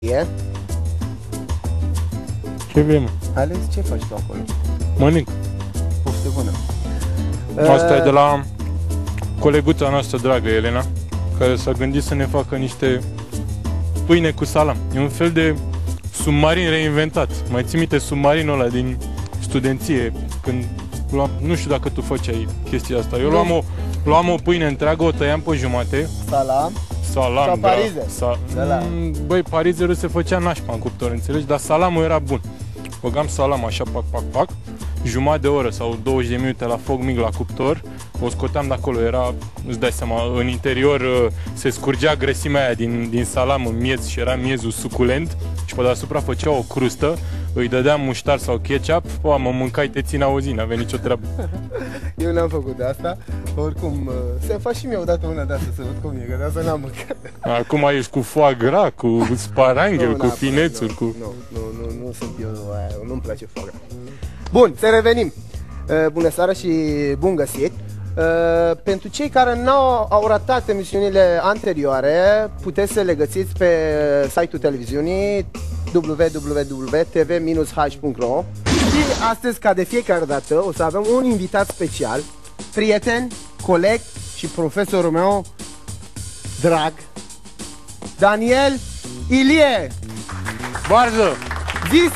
E? Ce vrem? Alex, ce faci tu acolo? Mănânc. Poftă bună. Asta e de la coleguța noastră dragă, Elena, care s-a gândit să ne facă niște pâine cu salam. E un fel de submarin reinventat. Mai ții minte submarinul ăla din studenție, când luam, nu știu dacă tu făceai chestia asta. Eu luam o pâine întreagă, o tăiam pe jumate. Salam. Salam, Sau parize. Băi, parizerul se făcea nașpa în cuptor, înțelegi? Dar salamul era bun. Băgam salam așa, pac, pac, pac, jumătate de oră sau 20 de minute la foc mic la cuptor, o scoteam de acolo, era, îți dai seama, în interior se scurgea grăsimea aia din salam în miez și era miezul suculent și pe deasupra făcea o crustă, îi dădeam muștar sau ketchup, mă mâncai, te țin auzi, n-avea nicio treabă. Eu n-am făcut de asta, oricum, să fac și mie odată una de asta să văd cum e, că de asta n-am mâncat. Acum ești cu foie gras, cu sparanghel, cu finețuri, cu... Nu sunt eu aia, nu-mi place foie gras. Bun, să revenim. Bună seara și bun găsit. Pentru cei care au ratat emisiunile anterioare, puteți să le găsiți pe site-ul televiziunii www.tv-h.ro. Și astăzi, ca de fiecare dată, o să avem un invitat special, prieten, coleg și profesorul meu drag, Daniel Ilie. Varză! Zis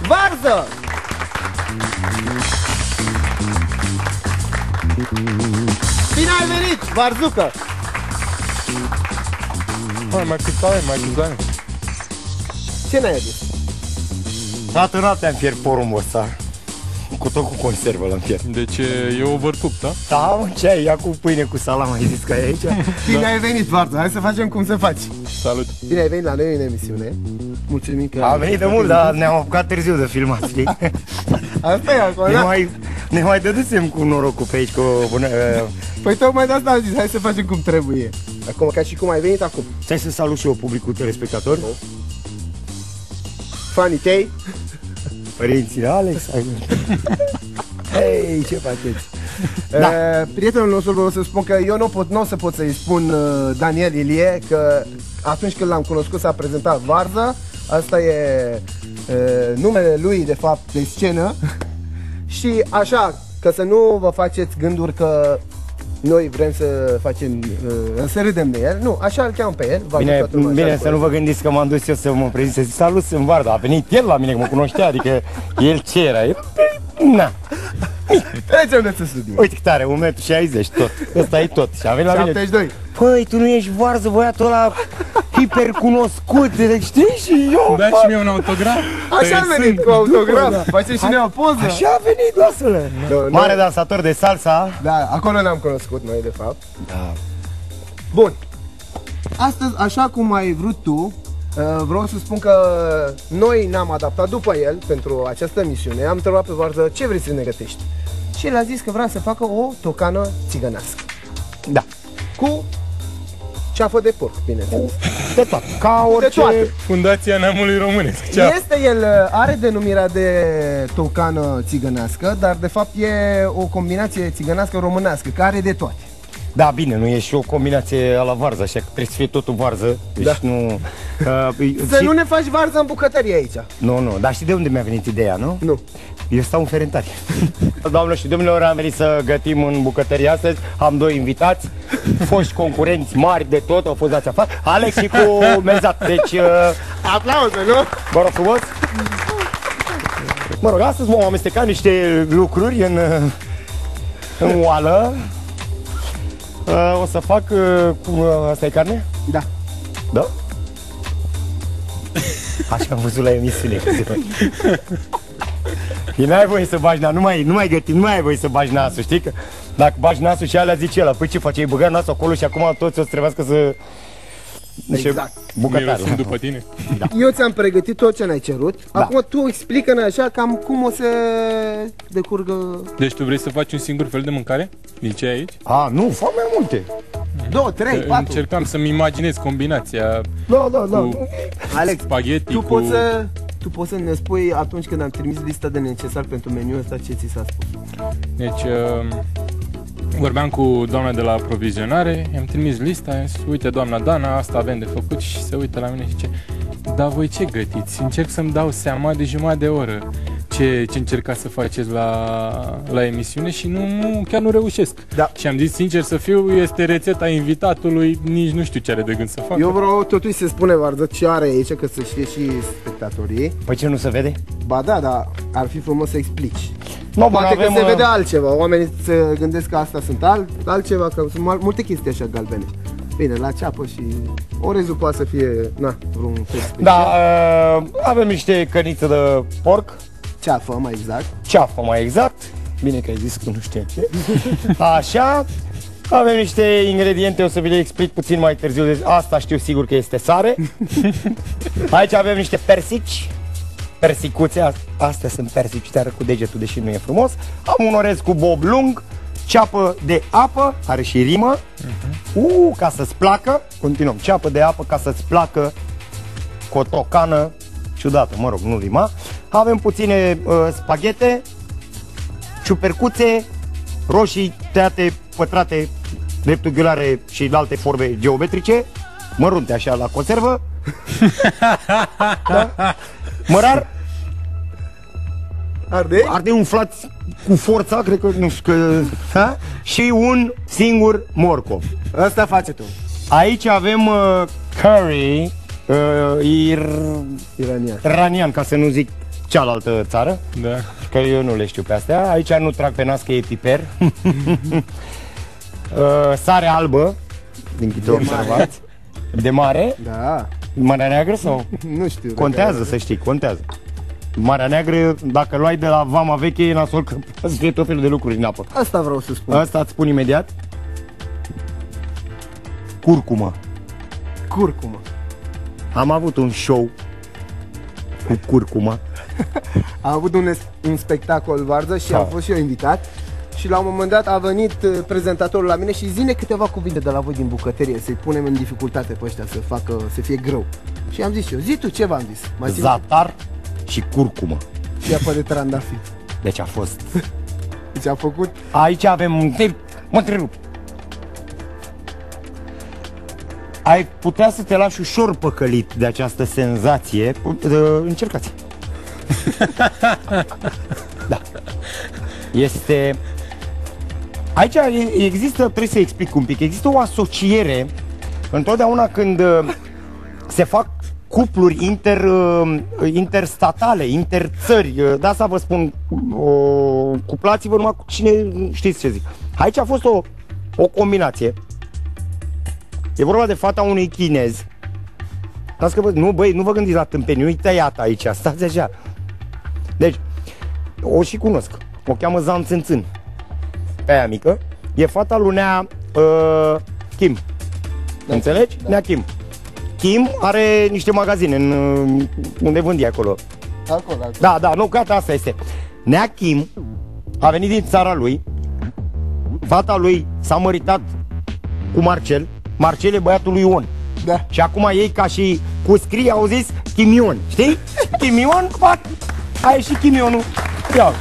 Varză! Bine ai venit, Varzucă! Mai pizdane. Ce ne-ai adus? Toată noaptea am fiert porumbul ăsta. Cu tot cu conservă l-am fiert. Deci e overcooked, da? Da, mă, ce ai? Ia cu pâine cu salam, ai zis că e aici? Bine ai venit, Varză, hai să facem cum se faci. Salut! Bine ai venit la noi în emisiune. Mulțumim că Am venit de mult, dar ne-am apucat târziu de filmat, știi? Asta e acolo, da? Ne mai dădusem cu norocul pe aici, cu... Păi tocmai de asta am zis, hai să facem cum trebuie. Acum, ca și cum ai venit acum. Ți-ai să salut și eu publicul telespectator? Fanii tăi. Părinții Alex. Hei, ce faceți? Da. Prietenul nostru vreau să spun că eu nu o să pot să-i spun Daniel Ilie, că atunci când l-am cunoscut s-a prezentat Varză. Asta e numele lui de fapt de scenă. Și așa, că să nu vă faceți gânduri că noi vrem să facem, să râdem de el. Nu, așa îl cheam pe el. Bine, să nu vă gândiți că m-am dus eu să mă prezint, să zic salut, sunt Varda. A venit el la mine, că mă cunoștea, adică el ce era? Na. Trecem de studiu. Uite cât are, 1,60 m tot. Ăsta e tot. Și a venit la mine. 72. Păi, tu nu ești Varză, băiatul ăla hipercunoscut, știi? Și eu... Da, și mie un autograf. Așa a venit cu autograf. Facem și noi o poză. Așa a venit, lasă-le. Mare dansator de salsa. Da, acolo ne-am cunoscut noi, de fapt. Da. Bun. Astăzi, așa cum ai vrut tu, vreau să spun că noi ne-am adaptat după el pentru această emisiune. Am întrebat pe Varză ce vrei să ne gătești. Și el a zis că vrea să facă o tocană țigănească. Da. Cu ceafă de porc, bineînțeles. De toate. Ca orice... Fundația Neamului Românesc. Este, el are denumirea de tocană țigănească, dar de fapt e o combinație țigănească-românească, care are de toate. Da, bine, nu e și o combinație a la Varză, așa că trebuie să fie totul Varză. Deci da. Nu... Să nu ne faci Varză în bucătărie aici. Nu, dar știi de unde mi-a venit ideea, nu? Nu. Eu stau în Ferentari. Doamnelor și domnilor, am venit să gătim în bucătărie astăzi. Am doi invitați, foști concurenți mari de tot, au fost dați afară. Alex și cu Mezat. Deci... aplauze, nu? Vă rog frumos. Mă rog, astăzi m-am amestecat niște lucruri în oală. O să fac... asta e carne? Da. Da? Așa am văzut la emisiune. N-ai voie să bagi nasul, nu mai găti, nu mai ai voie să bagi nasul, știi? Că dacă bagi nasul și alea zice ăla, păi ce face, ai băgat nasul acolo și acum toți o să trebuiască să... Exact. Bucătarul. După tine. Da. Eu ți-am pregătit tot ce ne-ai cerut. Da. Acum tu explică-ne așa cam cum o să decurgă... Deci tu vrei să faci un singur fel de mâncare? Din ce ai aici? A, nu, fac mai multe. 2, 3, 4. Încercam să-mi imaginez combinația. Da. Cu Alex, spaghetti, tu poți să ne spui atunci când am trimis lista de necesar pentru meniul ăsta ce ți s-a spus. Deci vorbeam cu doamna de la aprovizionare, i-am trimis lista, i-am zis, uite doamna Dana, asta avem de făcut și se uită la mine și zice, Dar voi ce gătiți? Încerc să-mi dau seama de jumătate de oră ce încercați să faceți la emisiune și chiar nu reușesc. Da. Și am zis, sincer să fiu, este rețeta invitatului, nici nu știu ce are de gând să facă. Eu vreau totuși să spune, Varză, ce are aici, că să știe și spectatorii. Păi ce, nu se vede? Ba da, dar ar fi frumos să explici. Nu, Poate că se vede altceva, oamenii se gândesc că astea sunt altceva, că sunt multe chestii așa galbene. Bine, la ceapă și orezul poate să fie, vreun fel special. Da, avem niște cănițe de porc. Ceafă, mai exact. Ceafă, mai exact. Bine că ai zis că nu știu ce. Așa. Avem niște ingrediente, o să vi le explic puțin mai târziu. Asta știu sigur că este sare. Aici avem niște persici. Persicuțe, astea sunt persici, te arăt cu degetul, deși nu e frumos. Am un orez cu bob lung, ceapă de apă, are și rimă. Ca să-ți placă. Continuăm, ceapă de apă ca să-ți placă. Cotocană ciudată, mă rog, nu rima. Avem puține spaghete, ciupercuțe, roșii tăiate, pătrate, dreptunghiulare și alte forme geometrice, mărunte așa la conservă. Da? Mărar. Ardei umflați cu forța, cred că, nu știu că... Ha? Și un singur morcov. Asta face tu. Aici avem curry iranian, ca să nu zic cealaltă țară. Da. Că eu nu le știu pe astea. Aici nu trag pe nas că e piper. Sare albă, din câte observați. De mare. Da. Marea Neagră sau? Nu știu. Contează, să știi, contează. Marea Neagră, dacă luai de la vama veche, e nasol că poate să fie tot felul de lucruri în apă. Asta vreau să spun. Asta îți spun imediat. Curcumă. Curcumă. Am avut un show cu curcumă. Am avut un spectacol, Varză, și am fost și eu invitat. Și la un moment dat a venit prezentatorul la mine și zine câteva cuvinte de la voi din bucătărie, să-i punem în dificultate pe ăștia, să fie greu. Și am zis eu, zi tu ce v-am zis? Zatar și curcumă. Și apă de trandafir. Deci a fost. Deci a făcut. Aici avem... Mă întrerup. Ai putea să te lași ușor păcălit de această senzație. Încercați. Da. Este... Aici există, trebuie să explic un pic, există o asociere întotdeauna când se fac cupluri interstatale, interțări, de asta vă spun, cuplați-vă numai cu cine știți ce zic. Aici a fost o combinație. E vorba de fata unui chinez. Las că nu, băi, nu vă gândiți la tâmpeni, nu-i tăiat aici, stați așa. Deci, o și cunosc, o cheamă Zan Țân, pe aia mică. E fata lui Nea Kim. Da, înțelegi? Da. Nea Kim. Kim are niște magazine unde vândi acolo. Acolo. Da, da, nu, gata, asta este. Nea Kim a venit din țara lui. Fata lui s-a măritat cu Marcel. Marcel e băiatul lui Ion. Da. Și acum ei, ca și cu scrie, au zis Kim Ion. Știi? Kim Ion, a ieșit Kim Ionul. Ia,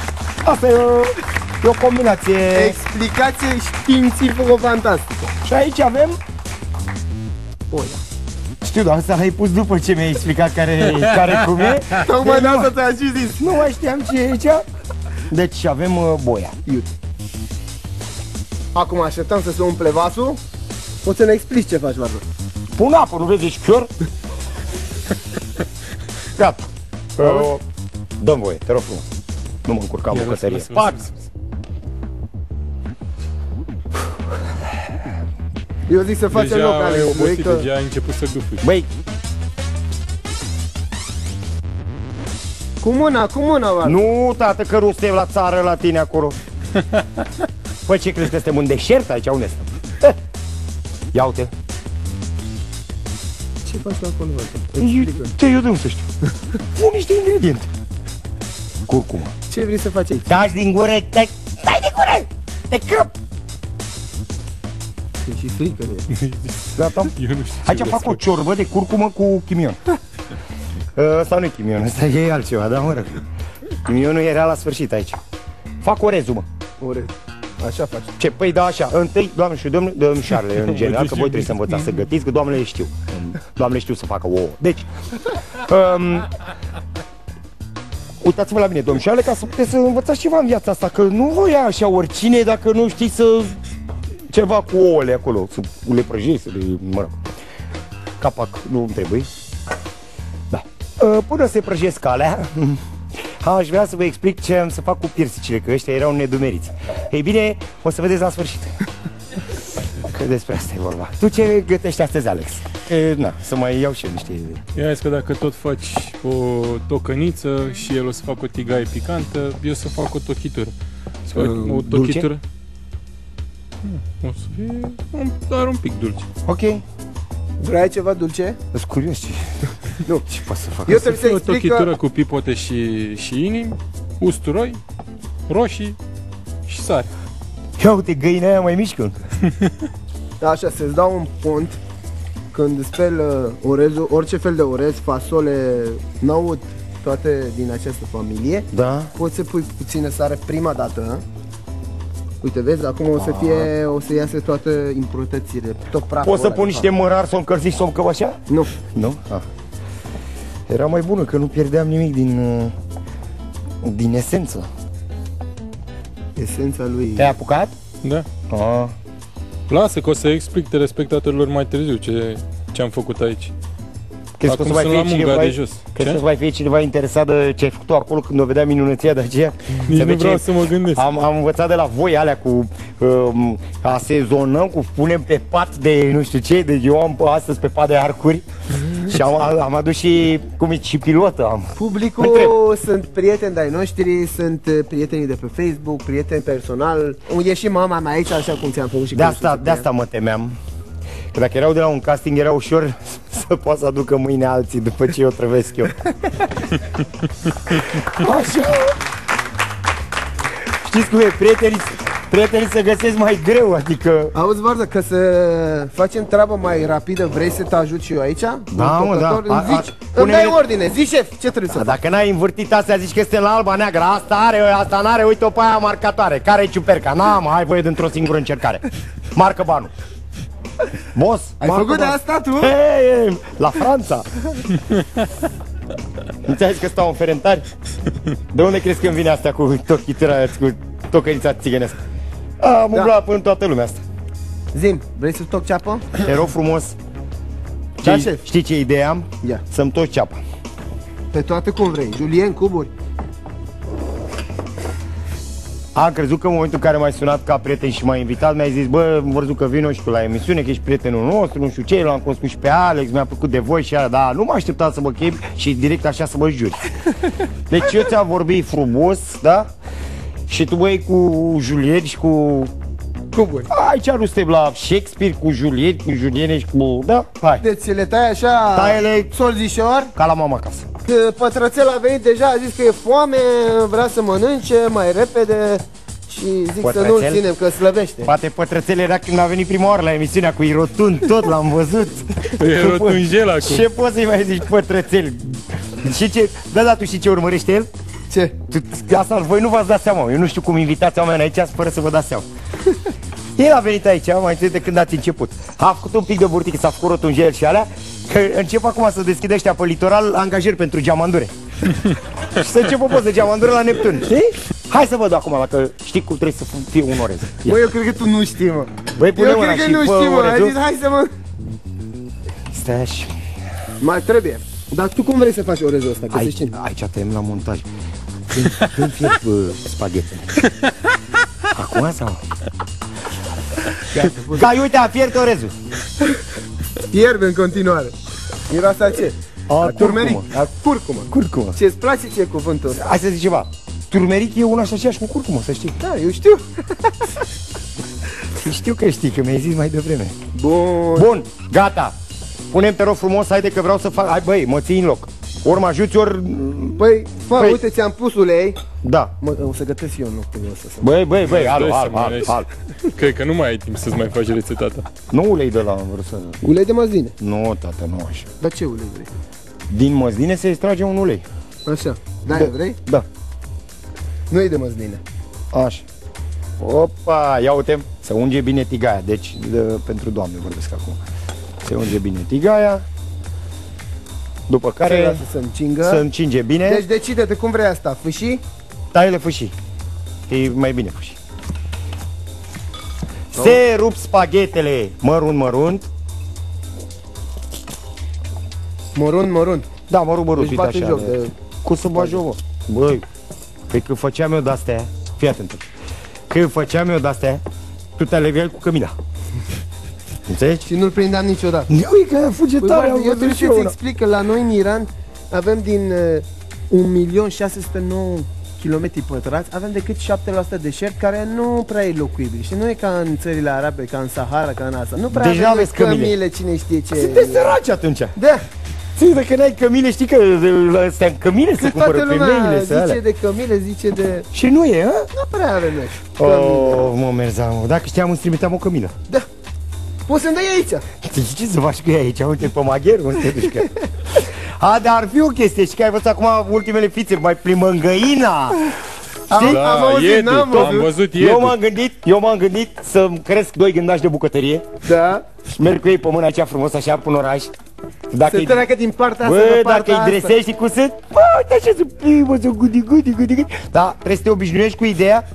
asta e o combinație. Explicație științifică fantastică. Și aici avem... Știu, dar asta l-ai pus după ce mi-ai explicat care cum e. Tocmai de asta ți-am și zis. Nu mai știam ce e aici. Deci avem boia. Iute. Acum așteptăm să se umple vasul. Poți să ne explici ce faci, Varză? Pun apă, nu vezi, ești chior? Gata. Dă-mi voie, te rog frumos. Nu mă încurcam bucătărie. Eu zic să facem loc, ale obosit, deja a început să dufi. Băi, cu mâna, Varză. nu, tată, că nu suntem la țară la tine acolo. Păi ce crezi că suntem în deșert aici? Unde suntem? Ia uite. Ce faci la acolo, Varză? Eu de unde să știu? Pun niște ingrediente. Curcumă. Ce vrei să faci aici? Taci din gură, stai din gură! Te crăp! E și frică de... Gata? Eu nu știu. Aici fac o ciorbă de curcumă cu chimion. Asta nu e chimion, asta e altceva, da, mă rog. Chimionul era la sfârșit aici. Fac orezul, mă. Orez. Așa faci. Ce? Păi da, așa. Întâi, doamne și domnule, domnișoarele, în general, că voi trebuie să învățați să gătiți, că doamnele știu. Doamne știu să facă ouă. Deci, uitați-vă la mine, domnișoare, ca să puteți să învățați ceva în viața asta, că nu voi ia așa oricine dacă nu știți să... ceva cu ouăle acolo, să le prăjiți, să le... mă rog. Capac nu trebuie. Da. Până se prăjesc alea, aș vrea să vă explic ce am să fac cu pirsicile, că ăștia erau nedumeriți. Ei bine, o să vedeți la sfârșit. Că despre asta e vorba. Tu ce gătești astăzi, Alex? Na, să mai iau și eu niște... Ia zis că dacă tot faci o tocăniță și el o să facă o tigaie picantă, eu să fac o tochitură. Să fac o tochitură. O să fie doar un pic dulce. Ok. Vrei ceva dulce? Sunt curios ce... Nu. Ce poate să fac? Eu trebuie să O explic tochitură că... cu pipote și inimi, usturoi, roșii și sare. Ia uite, găina aia mai mișcă. Așa, să-ți dau un pont. Când speli orezul, orice fel de orez, fasole, năut, toate din această familie, Da. poți să pui puțină sare prima dată. Uite, vezi, acum o să fie, o să iasă toate impuritățile, tot praful. Poți să ăla, pun de niște fapt. mărar să o încălziți, să o încăp așa? Nu. Nu? Ah. Era mai bună, că nu pierdeam nimic din esență. Esența lui... Te-ai apucat? Da. Ah. Lasă că o să explic telespectatorilor mai târziu ce am făcut aici. Crezi că o Acum să mai sunt la fie munga cineva, de jos. crezi că Ce? o să mai fie cineva interesat de ce ai făcut tu acolo când o vedea minunăția de aceea? Nici Să nu vezi vreau ce- să mă gândesc. Am învățat de la voi alea cu a sezonăm, cu punem pe pat de nu știu ce, de eu am astăzi pe pat de arcuri și am adus și, cum e, și pilotă am. Publicul sunt prieteni de-ai noștri, sunt prietenii de pe Facebook, prieteni personal. E și mama mea aici, așa cum ți-am făcut și De asta mă temeam. Că dacă erau de la un casting era ușor să poată să aducă mâine alții după ce eu trăvesc eu. Așa. Știți cum e, prietenii se găsesc mai greu, adică... Auzi, Varza, că să facem treaba mai rapidă, vrei să te ajut și eu aici? Da, mă, da. Îmi zici, îmi dai ordine, zi șef, ce trebuie să fac? Dacă n-ai învârtit astea, zici că este la alba neagră, asta are, asta n-are, uite-o pe aia marcatoare. Care-i ciuperca? N-am, ai voie dintr-o singură încercare. Marcă banul. Boss, Ai marcă făcut de banul. asta tu? Hei, la Franța. Nu ți-ai zis că stau în ferentari? De unde crezi că îmi vine asta cu tochitura aia, cu tocărița țigănească? Am umblat până toată lumea asta. Zim, vrei să toc ceapă? Te rog frumos. Da, șef. Știi ce idee am? Ia. Să-mi toci ceapa. Pe toate cum vrei, Julien, cuburi. Am crezut că în momentul în care m-ai sunat ca prieten și m-ai invitat, mi-ai zis, bă, am văzut că vino și tu la emisiune, că ești prietenul nostru, nu știu ce, l-am cunoscut și pe Alex, mi-a plăcut de voi și aia, dar nu mă așteptam să mă chem și direct așa să mă juri. Deci eu ți-am vorbit frumos, da? Și tu, băi, cu Julien și cu... Cuburi. Aici nu suntem la Shakespeare, cu Julien, cu Juliene și cu... Da? Hai, Deci le tai așa, Tai-le. solzișor. ca la mama acasă. Pătrățel a venit deja, a zis că e foame, vrea să mănânce mai repede. Și zic să nu-l Pătrățel? ținem, că slăbește. Poate Pătrățel era când a venit prima oară la emisiunea cu Irotun, tot l-am văzut. E rotunjel acum. Ce poți să-i mai zici Pătrățel? Și ce... Da, tu știi ce urmărește el? Ce? Asta voi nu v-ați dat seama, eu nu știu cum invitați oameni aici fără să vă dați seama. El a venit aici mai întâi de când ați început. A făcut un pic de burtică, s-a făcut rotunjel și alea, că încep acum să deschidă ăștia pe litoral angajări pentru geamandure. Și să încep o poză de geamandure la Neptun, știi? Hai să văd acum dacă știi cum trebuie să fie un orez. Ia. Băi, eu cred că tu nu știi, mă. Băi, pune Eu mâna cred că și nu fă știi, mă. Ai orezul. zis, hai să mă... Stai așa. Mai trebuie. Dar tu cum vrei să faci orezul ăsta? Că se știm. Aici tăiem la montaj. Când fierb spaghetele? Acum sau? Ca uite, a fiert orezul. Fierbe în continuare. Miroasa ce? A turmeric. curcumă. Curcumă. Curcumă. Ce-ți place ție cuvântul ăsta? Hai să zic ceva. Turmeric e una și aceeași cu curcumă, să știi. Da, eu știu. Știu că știi, că mi-ai zis mai devreme. Bun. Bun, gata. Punem, te rog frumos, haide că vreau să fac... Hai, băi, mă ții în loc. Ori mă ajuți, ori... Păi, fă, Păi- uite, ți-am pus ulei. Da. Mă, o să gătesc eu în locul ăsta. Băi, Dai să al. mă alegi. Cred că nu mai ai timp să-ți mai faci rețeta ta. Nu ulei de la vârstă. Ulei de măsline. Nu, tată, nu așa. Dar ce ulei vrei? Din măsline se extrage un ulei. Așa. Da, vrei? Da. Nu e de măsline. Așa. Opa, ia uite, să unge bine tigaia, deci pentru doamne vorbesc acum. Se unge bine tigaia. După care să încingă. se încinge bine. Deci decide-te cum vrei asta, fâșii? Tai-le fâșii. E mai bine fâșii. Se rup spaghetele mărunt. Mărunt. Da, mărunt, Deci uite bate așa. joc de... Cum să bagi joc, mă? Băi, păi când făceam eu de-astea, fii atent. Când făceam eu de-astea, tu te alegeai cu cămina. Înțelegi? Și nu-l prindeam niciodată. Nu, e că fuge tare, am eu văzut trebuie și să-ți eu. explic că la noi în Iran avem din 1.609.000 km pătrați, avem decât 7% deșert care nu prea e locuibil. Și nu e ca în țările arabe, ca în Sahara, ca în asta. Nu prea Deci avem n-aveți cămile. cine știe ce. Sunteți săraci atunci. Da, Ții, dacă n-ai cămile, știi că astea în cămile se că toată cumpără lumea femeile să zice alea. de cămile, zice de... Și nu e, hă? Nu prea avem noi. Oh, mă, merzam. Dacă știam, îți trimiteam o cămină. Da. Poți să-mi dai aici. Ce să faci cu ea aici? Uite, pe magher, unde te duci cu ea? A, dar ar fi o chestie, și că ai văzut acum ultimele fițe, mai plimbă în găina. Știi? Am auzit, Edu, n-am am văzut. văzut Edu. Eu m-am gândit să-mi cresc 2 gândași de bucătărie Da. și merg cu ei pe mâna aceea frumos așa până oraș. Dacă Se îi- treacă din partea asta Bă, pe dacă partea îi asta. dresezi și cu sât, bă, uite așa să plimbă, să gudi. Da, trebuie să te obișnuiești cu ideea.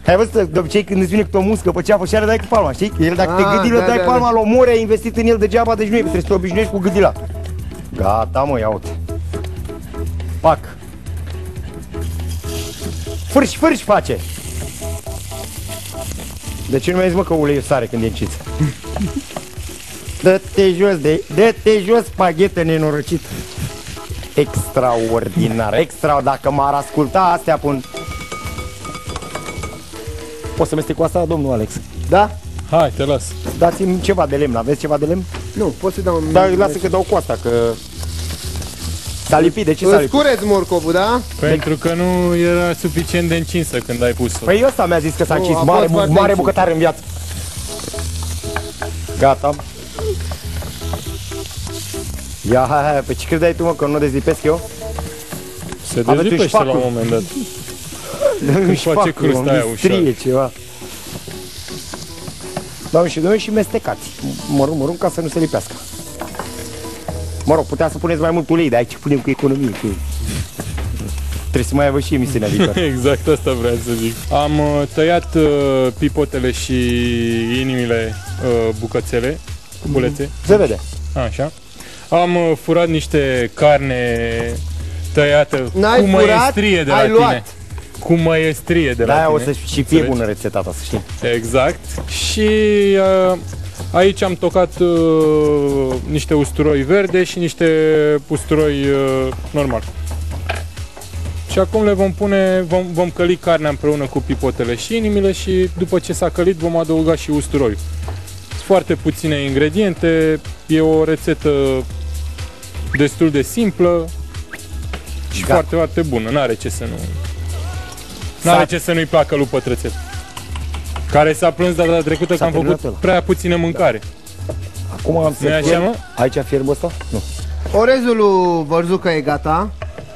Ai văzut, de obicei când îți vine cu o muscă pe ceafă și are, dai cu palma, știi? El dacă te gâdilă, da, dai da, palma, îl omori, ai investit în el degeaba, deci nu e, trebuie să te obișnuiești cu gâdila. Gata, mă, ia uite. Pac. Fârși face. De ce nu mi-ai zis, mă, că uleiul sare când e înciță? Dă-te jos, spaghetă nenorocit. Extraordinar, dacă m-ar asculta astea până... Poți să mestec cu asta, domnul Alex? Da? Hai, te las. Dați-mi ceva de lemn, aveți ceva de lemn? Nu, poți să dau un... Da, lasă că dau cu asta, că... S-a lipit, de ce s-a Îți lipit? cureți morcovul, da? Pentru că nu era suficient de încinsă când ai pus-o. Păi ăsta mi-a zis că s-a Nu, încins, a mare, fost foarte mare încins. bucătar în viață. Gata. Ia, hai, pe ce credeai tu, mă, că nu dezlipesc eu? Se Aveți un dezlipește la un șpacul. moment dat. Îmi face crusta aia strie ceva. Doamne și domnule, și mestecați. Mărunt, ca să nu se lipească. Mă rog, putea să puneți mai mult ulei, dar aici punem cu economie. Cu... Trebuie să mai aibă și emisiunea viitoare. Exact asta vreau să zic. Am tăiat pipotele și inimile bucățele, cubulețe. Se vede. Așa. Am furat niște carne tăiată N-ai cu furat, măiestrie de la ai tine. luat. Cu măiestrie de la Da, tine. o să și fie Înțelegi? bună rețeta ta, să știi. Exact. Și aici am tocat niște usturoi verde și niște usturoi normal. Și acum le vom pune, vom căli carnea împreună cu pipotele și inimile și după ce s-a călit vom adăuga și usturoiul. Sunt foarte puține ingrediente, e o rețetă destul de simplă și Gata. foarte, foarte bună. N-are ce să nu... N-are ce să nu-i placă lui Pătrățel. Care s-a plâns data trecută că am făcut terminat ăla. prea puțină mâncare. Acum am să Nu-i așa, fierb. mă? Aici fierb ăsta? Nu. Orezul lui Vărzucă e gata.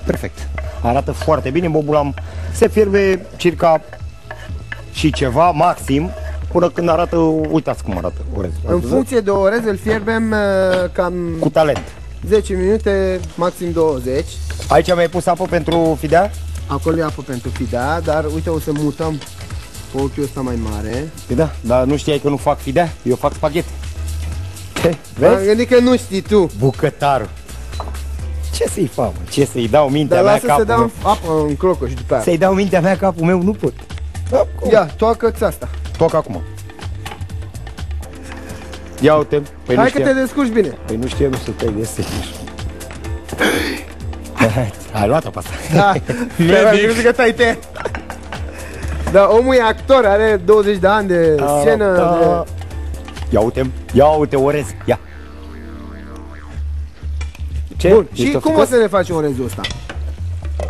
Perfect. Arată foarte bine, bobul se fierbe circa și ceva, maxim, până când arată, uitați cum arată orezul. În funcție de orez îl fierbem cam Cu talent. 10 minute, maxim 20. Aici mi-ai pus apă pentru fidea? Acolo e apă pentru fidea, dar uite o să mutăm ochiul ăsta mai mare. Păi da, dar nu știai că nu fac fidea? Eu fac spaghetti. Am Vezi? gândit că nu știi tu. Bucătarul. Ce să-i fac, mă? Ce să-i dau mintea Dar mea lasă să capul dau meu? apă în crocă și după aia. Să-i dau mintea mea capul meu? Nu pot. Da, cum? Ia, toacă-ți asta. Toc acum. Ia uite. Păi Hai nu că te știam. descurci bine. Păi nu știam să tăi de serios. Ai luat-o pe asta. Da, am crezut că tai te. Da, omul e actor, are 20 de ani de scenă. Da. Ia uite orez. Ia. Ce? Bun, Ești și cum ofticos? o să ne faci orezul ăsta?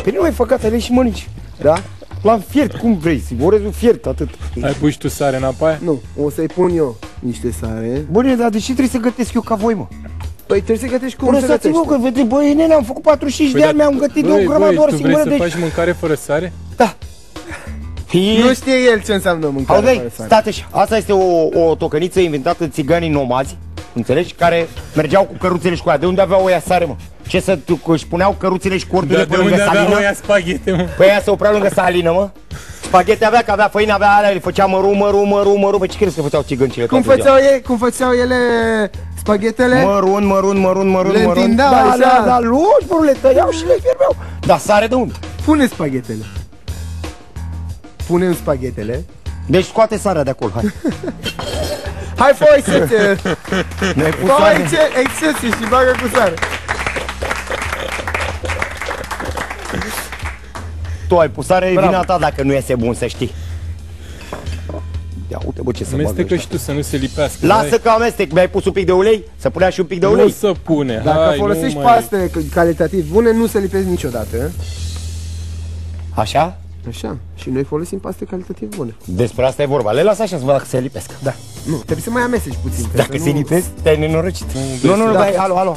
Păi nu mai făcat, alegi și mănânci. Da? L-am fiert, cum vrei, orezul fiert, atât. Ai pus și tu sare în apa aia? Nu, o să-i pun eu niște sare. Bune, dar de ce trebuie să gătesc eu ca voi, mă? Păi trebuie să gătești cum se Lăsați-mă gătește. că vede, băi, nene, am făcut 45 de ani, mi-am gătit de o grămadă doar tu vrei singură, să deci... faci mâncare fără sare? Da. Nu știe el ce înseamnă mâncare Auzei, fără sare. stați așa, asta este o tocăniță inventată de țiganii nomazi, înțelegi? Care mergeau cu căruțele și cu aia. De unde aveau oia sare, mă? Ce să își puneau căruțele și cordurile pe lângă salină? De unde aveau oia spaghete, mă? Păi aia se opreau lângă salină, mă. Spaghete avea, că avea făină, avea alea, le făcea măru. Păi ce crezi că făceau țigăncile? Cum făceau ele spaghetele? Mărunt. Le întindeau așa. Da, lungi, bă, le tăiau și le fierbeau. Dar sare de unde? Pune spaghetele. Punem spaghetele. Deci scoate sarea de acolo, hai. Hai, fă excepție. Fă sare. excepție și bagă cu sare. Tu ai pus sare, e vina ta dacă nu iese bun, să știi. Ia uite, bă, ce să bagă Amestecă ăștia. și tu să nu se lipească. Lasă că amestec, mi-ai pus un pic de ulei? Să punea și un pic de ulei? Nu să pune, Dacă hai, folosești nu mai... paste calitativ bune, nu se lipesc niciodată. Așa? Așa. Și noi folosim paste calitativ bune. Despre asta e vorba. Le las așa să văd dacă se lipesc. Da. Nu, trebuie să mai amesteci puțin. Dacă se lipesc, te-ai nenorocit. Nu, bai, alo.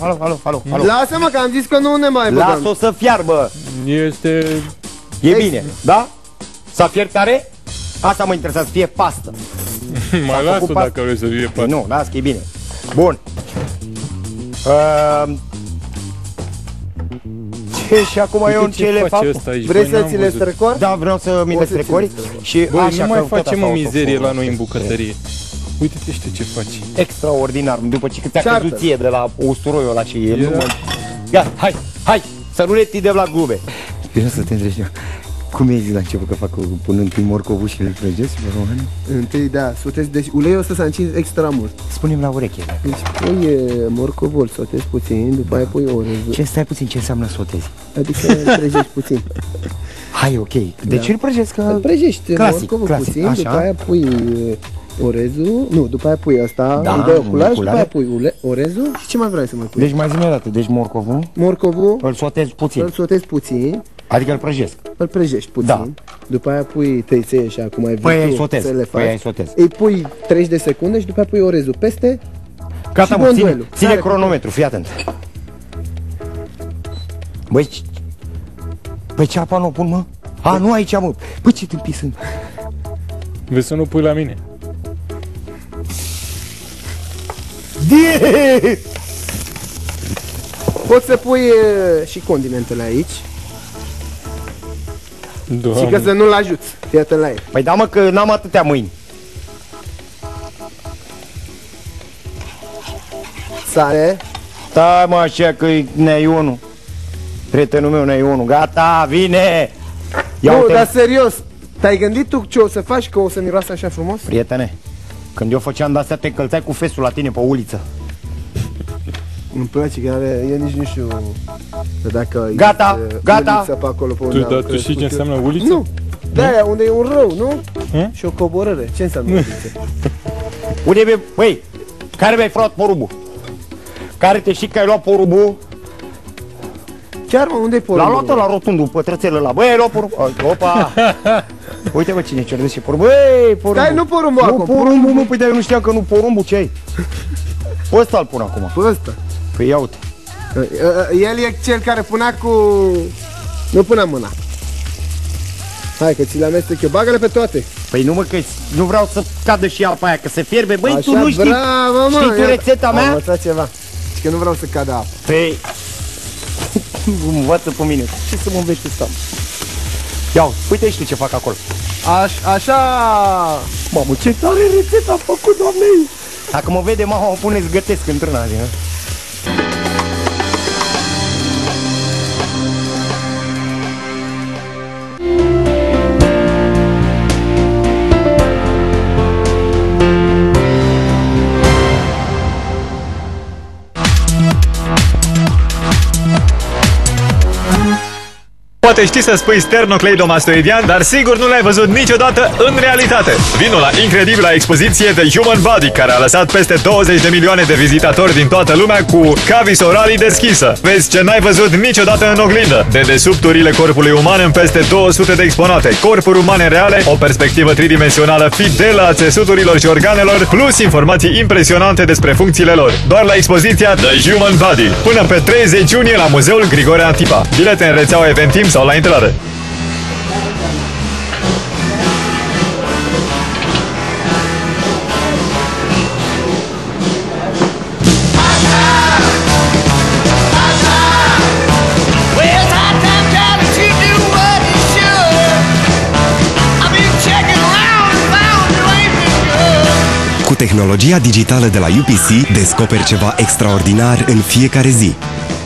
Lasă-mă că am zis că nu ne mai băgăm. Lasă-o să fiarbă. Este... E bine, da? S-a fiert tare? Asta mă interesează, să fie pastă. Mai las-o dacă vrei să fie pastă. Nu, las că e bine. Bun. Ce? Și acum eu ce le fac? Vrei să ți le strecori? Da, vreau să mi le strecori. Și băi, așa, nu mai că facem o mizerie la noi în bucătărie. Uite-te știu ce faci. Extraordinar, după ce ți-a căzut ție de la usturoiul ăla și el nu mă... Ia, hai, să nu le tinde la glube. Vreau să te întrebi, cum ai zis la început că fac, pun întâi morcovul și le prăjesc, bă, Romane? Întâi, da, sotezi, deci uleiul ăsta s-a încins extra mult. Spune-mi la ureche. Deci pui morcovul, sotezi puțin, după aia pui orezul. Ce stai puțin, ce înseamnă sotezi? Adică îl prăjești puțin. Hai, ok. De ce îl prăjesc? Îl prăjești morcovul puțin, așa. după aia pui orezul, nu, după aia pui asta, da, îi dai oculaj, după aia pui orezul și ce mai vrei să mai pui? Deci mai zi-mi o dată, deci morcovul îl sotezi puțin. Adică îl prăjesc. Îl prăjești puțin, da. După aia pui tăiței așa cum ai vrut tu să le faci. Îi pui 30 de secunde și după aia pui orezul peste. Gata, mă, ține cronometru, fii atent. Băi, ce apa nu o pun, mă? A, nu aici, mă. Băi, ce tâmpii sunt. Vrei să nu pui la mine? Poți să pui și condimentele aici. Doamne. Și că să nu-l ajuți. Fii atent la el. Păi da, mă, că n-am atâtea mâini. Sare. Stai, mă, așa că e Neionu. Prietenul meu, Neionu. Gata, vine! Nu, dar serios. Te-ai gândit tu ce o să faci, că o să miroasă așa frumos? Prietene, când eu făceam de-astea, te încălțai cu festul la tine pe uliță. Îmi place că eu nici nu știu dacă gata. Pe acolo, pe dar tu știi ce înseamnă uliță? Nu. De-aia unde e un rău, nu? Și o coborâre. Ce înseamnă uliță? Unde e, băi, care mi-ai furat porumbul? Care te știi că ai luat porumbul? Chiar, mă, unde e porumbul? L-a luat la rotundul, pătrățelul ăla. Băi, ai luat porumbul. Opa! Uite, bă, cine cerdește porumbul. Băi, porumbul. Stai, nu porumbul acum. Nu, porumbul, mă, păi de eu nu știam că nu porumbul, ce ai? Pe ăsta îl pun acum. Pe ăsta? Păi ia uite. El e cel care punea cu... Nu punea mâna. Hai că ți le amestec eu, bagă-le pe toate. Păi nu, mă, că nu vreau să cadă și apa aia, că se fierbe. Băi, așa, tu nu știi, bravo, mă, știi tu rețeta mea? Am învățat ceva. Și că nu vreau să cadă apă. Păi, învață pe mine. Ce să mă înveți tu stau? Ia, uite și tu ce fac acolo. Așa... Mamă, ce tare rețeta a făcut, Doamne! Dacă mă vede mama, o pune, gătesc într-una zi, hă? Poate știi să spui sternocleidomastoidean, dar sigur nu l-ai văzut niciodată în realitate. Vino la incredibila expoziție The Human Body, care a lăsat peste 20 de milioane de vizitatori din toată lumea cu cavis oralii deschisă. Vezi ce n-ai văzut niciodată în oglindă. Dedesubturile corpului uman în peste 200 de exponate, corpuri umane reale, o perspectivă tridimensională fidelă a țesuturilor și organelor, plus informații impresionante despre funcțiile lor. Doar la expoziția The Human Body. Până pe 30 iunie la Muzeul Grigore Antipa. Bilete în rețeaua Eventim sau la intrare. tehnologia digitală de la UPC descoperi ceva extraordinar în fiecare zi.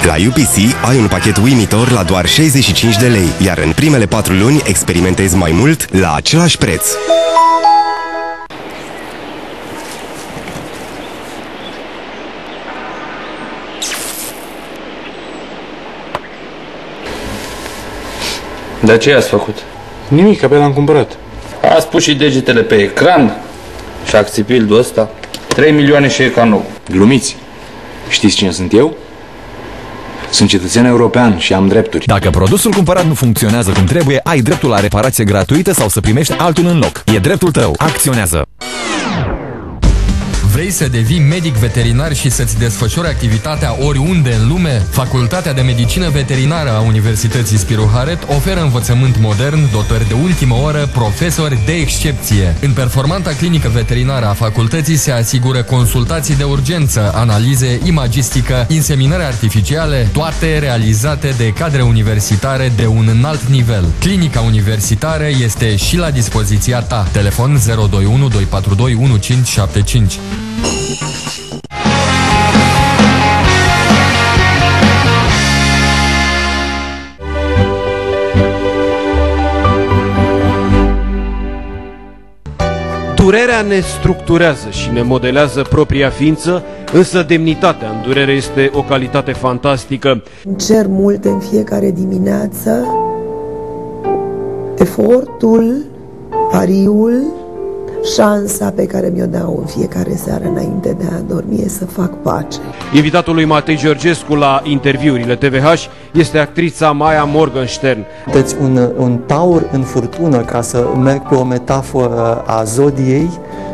La UPC ai un pachet uimitor la doar 65 de lei, iar în primele 4 luni experimentezi mai mult la același preț. Dar ce ați făcut? Nimic, abia l-am cumpărat. Ați pus și degetele pe ecran și acțipildul ăsta. 3 milioane și e ca nou. Glumiți. Știți cine sunt eu? Sunt cetățean european și am drepturi. Dacă produsul cumpărat nu funcționează cum trebuie, ai dreptul la reparație gratuită sau să primești altul în loc. E dreptul tău. Acționează! Vrei să devii medic veterinar și să-ți desfășori activitatea oriunde în lume? Facultatea de Medicină Veterinară a Universității Spiru Haret oferă învățământ modern, dotări de ultimă oră, profesori de excepție. În performanta clinică veterinară a facultății se asigură consultații de urgență, analize, imagistică, inseminări artificiale, toate realizate de cadre universitare de un înalt nivel. Clinica universitară este și la dispoziția ta. Telefon 021 242 1575. Durerea ne structurează și ne modelează propria ființă, însă demnitatea în durere este o calitate fantastică. Cer multe în fiecare dimineață, efortul, pariul, șansa pe care mi-o dau în fiecare seară înainte de a dormi e să fac pace. Invitatul lui Matei Georgescu la interviurile TVH este actrița Maya Morgenstern. Sunteți un taur în furtună, ca să merg pe o metaforă a zodiei,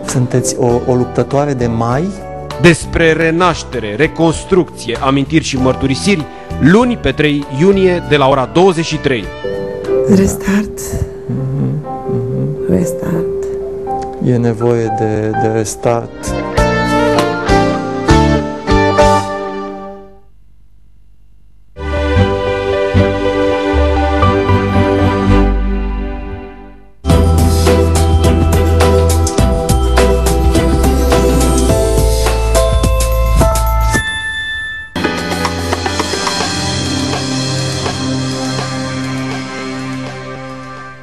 sunteți o luptătoare de mai. Despre renaștere, reconstrucție, amintiri și mărturisiri, luni pe 3 iunie de la ora 23. Restart. Restart. E nevoie de restart.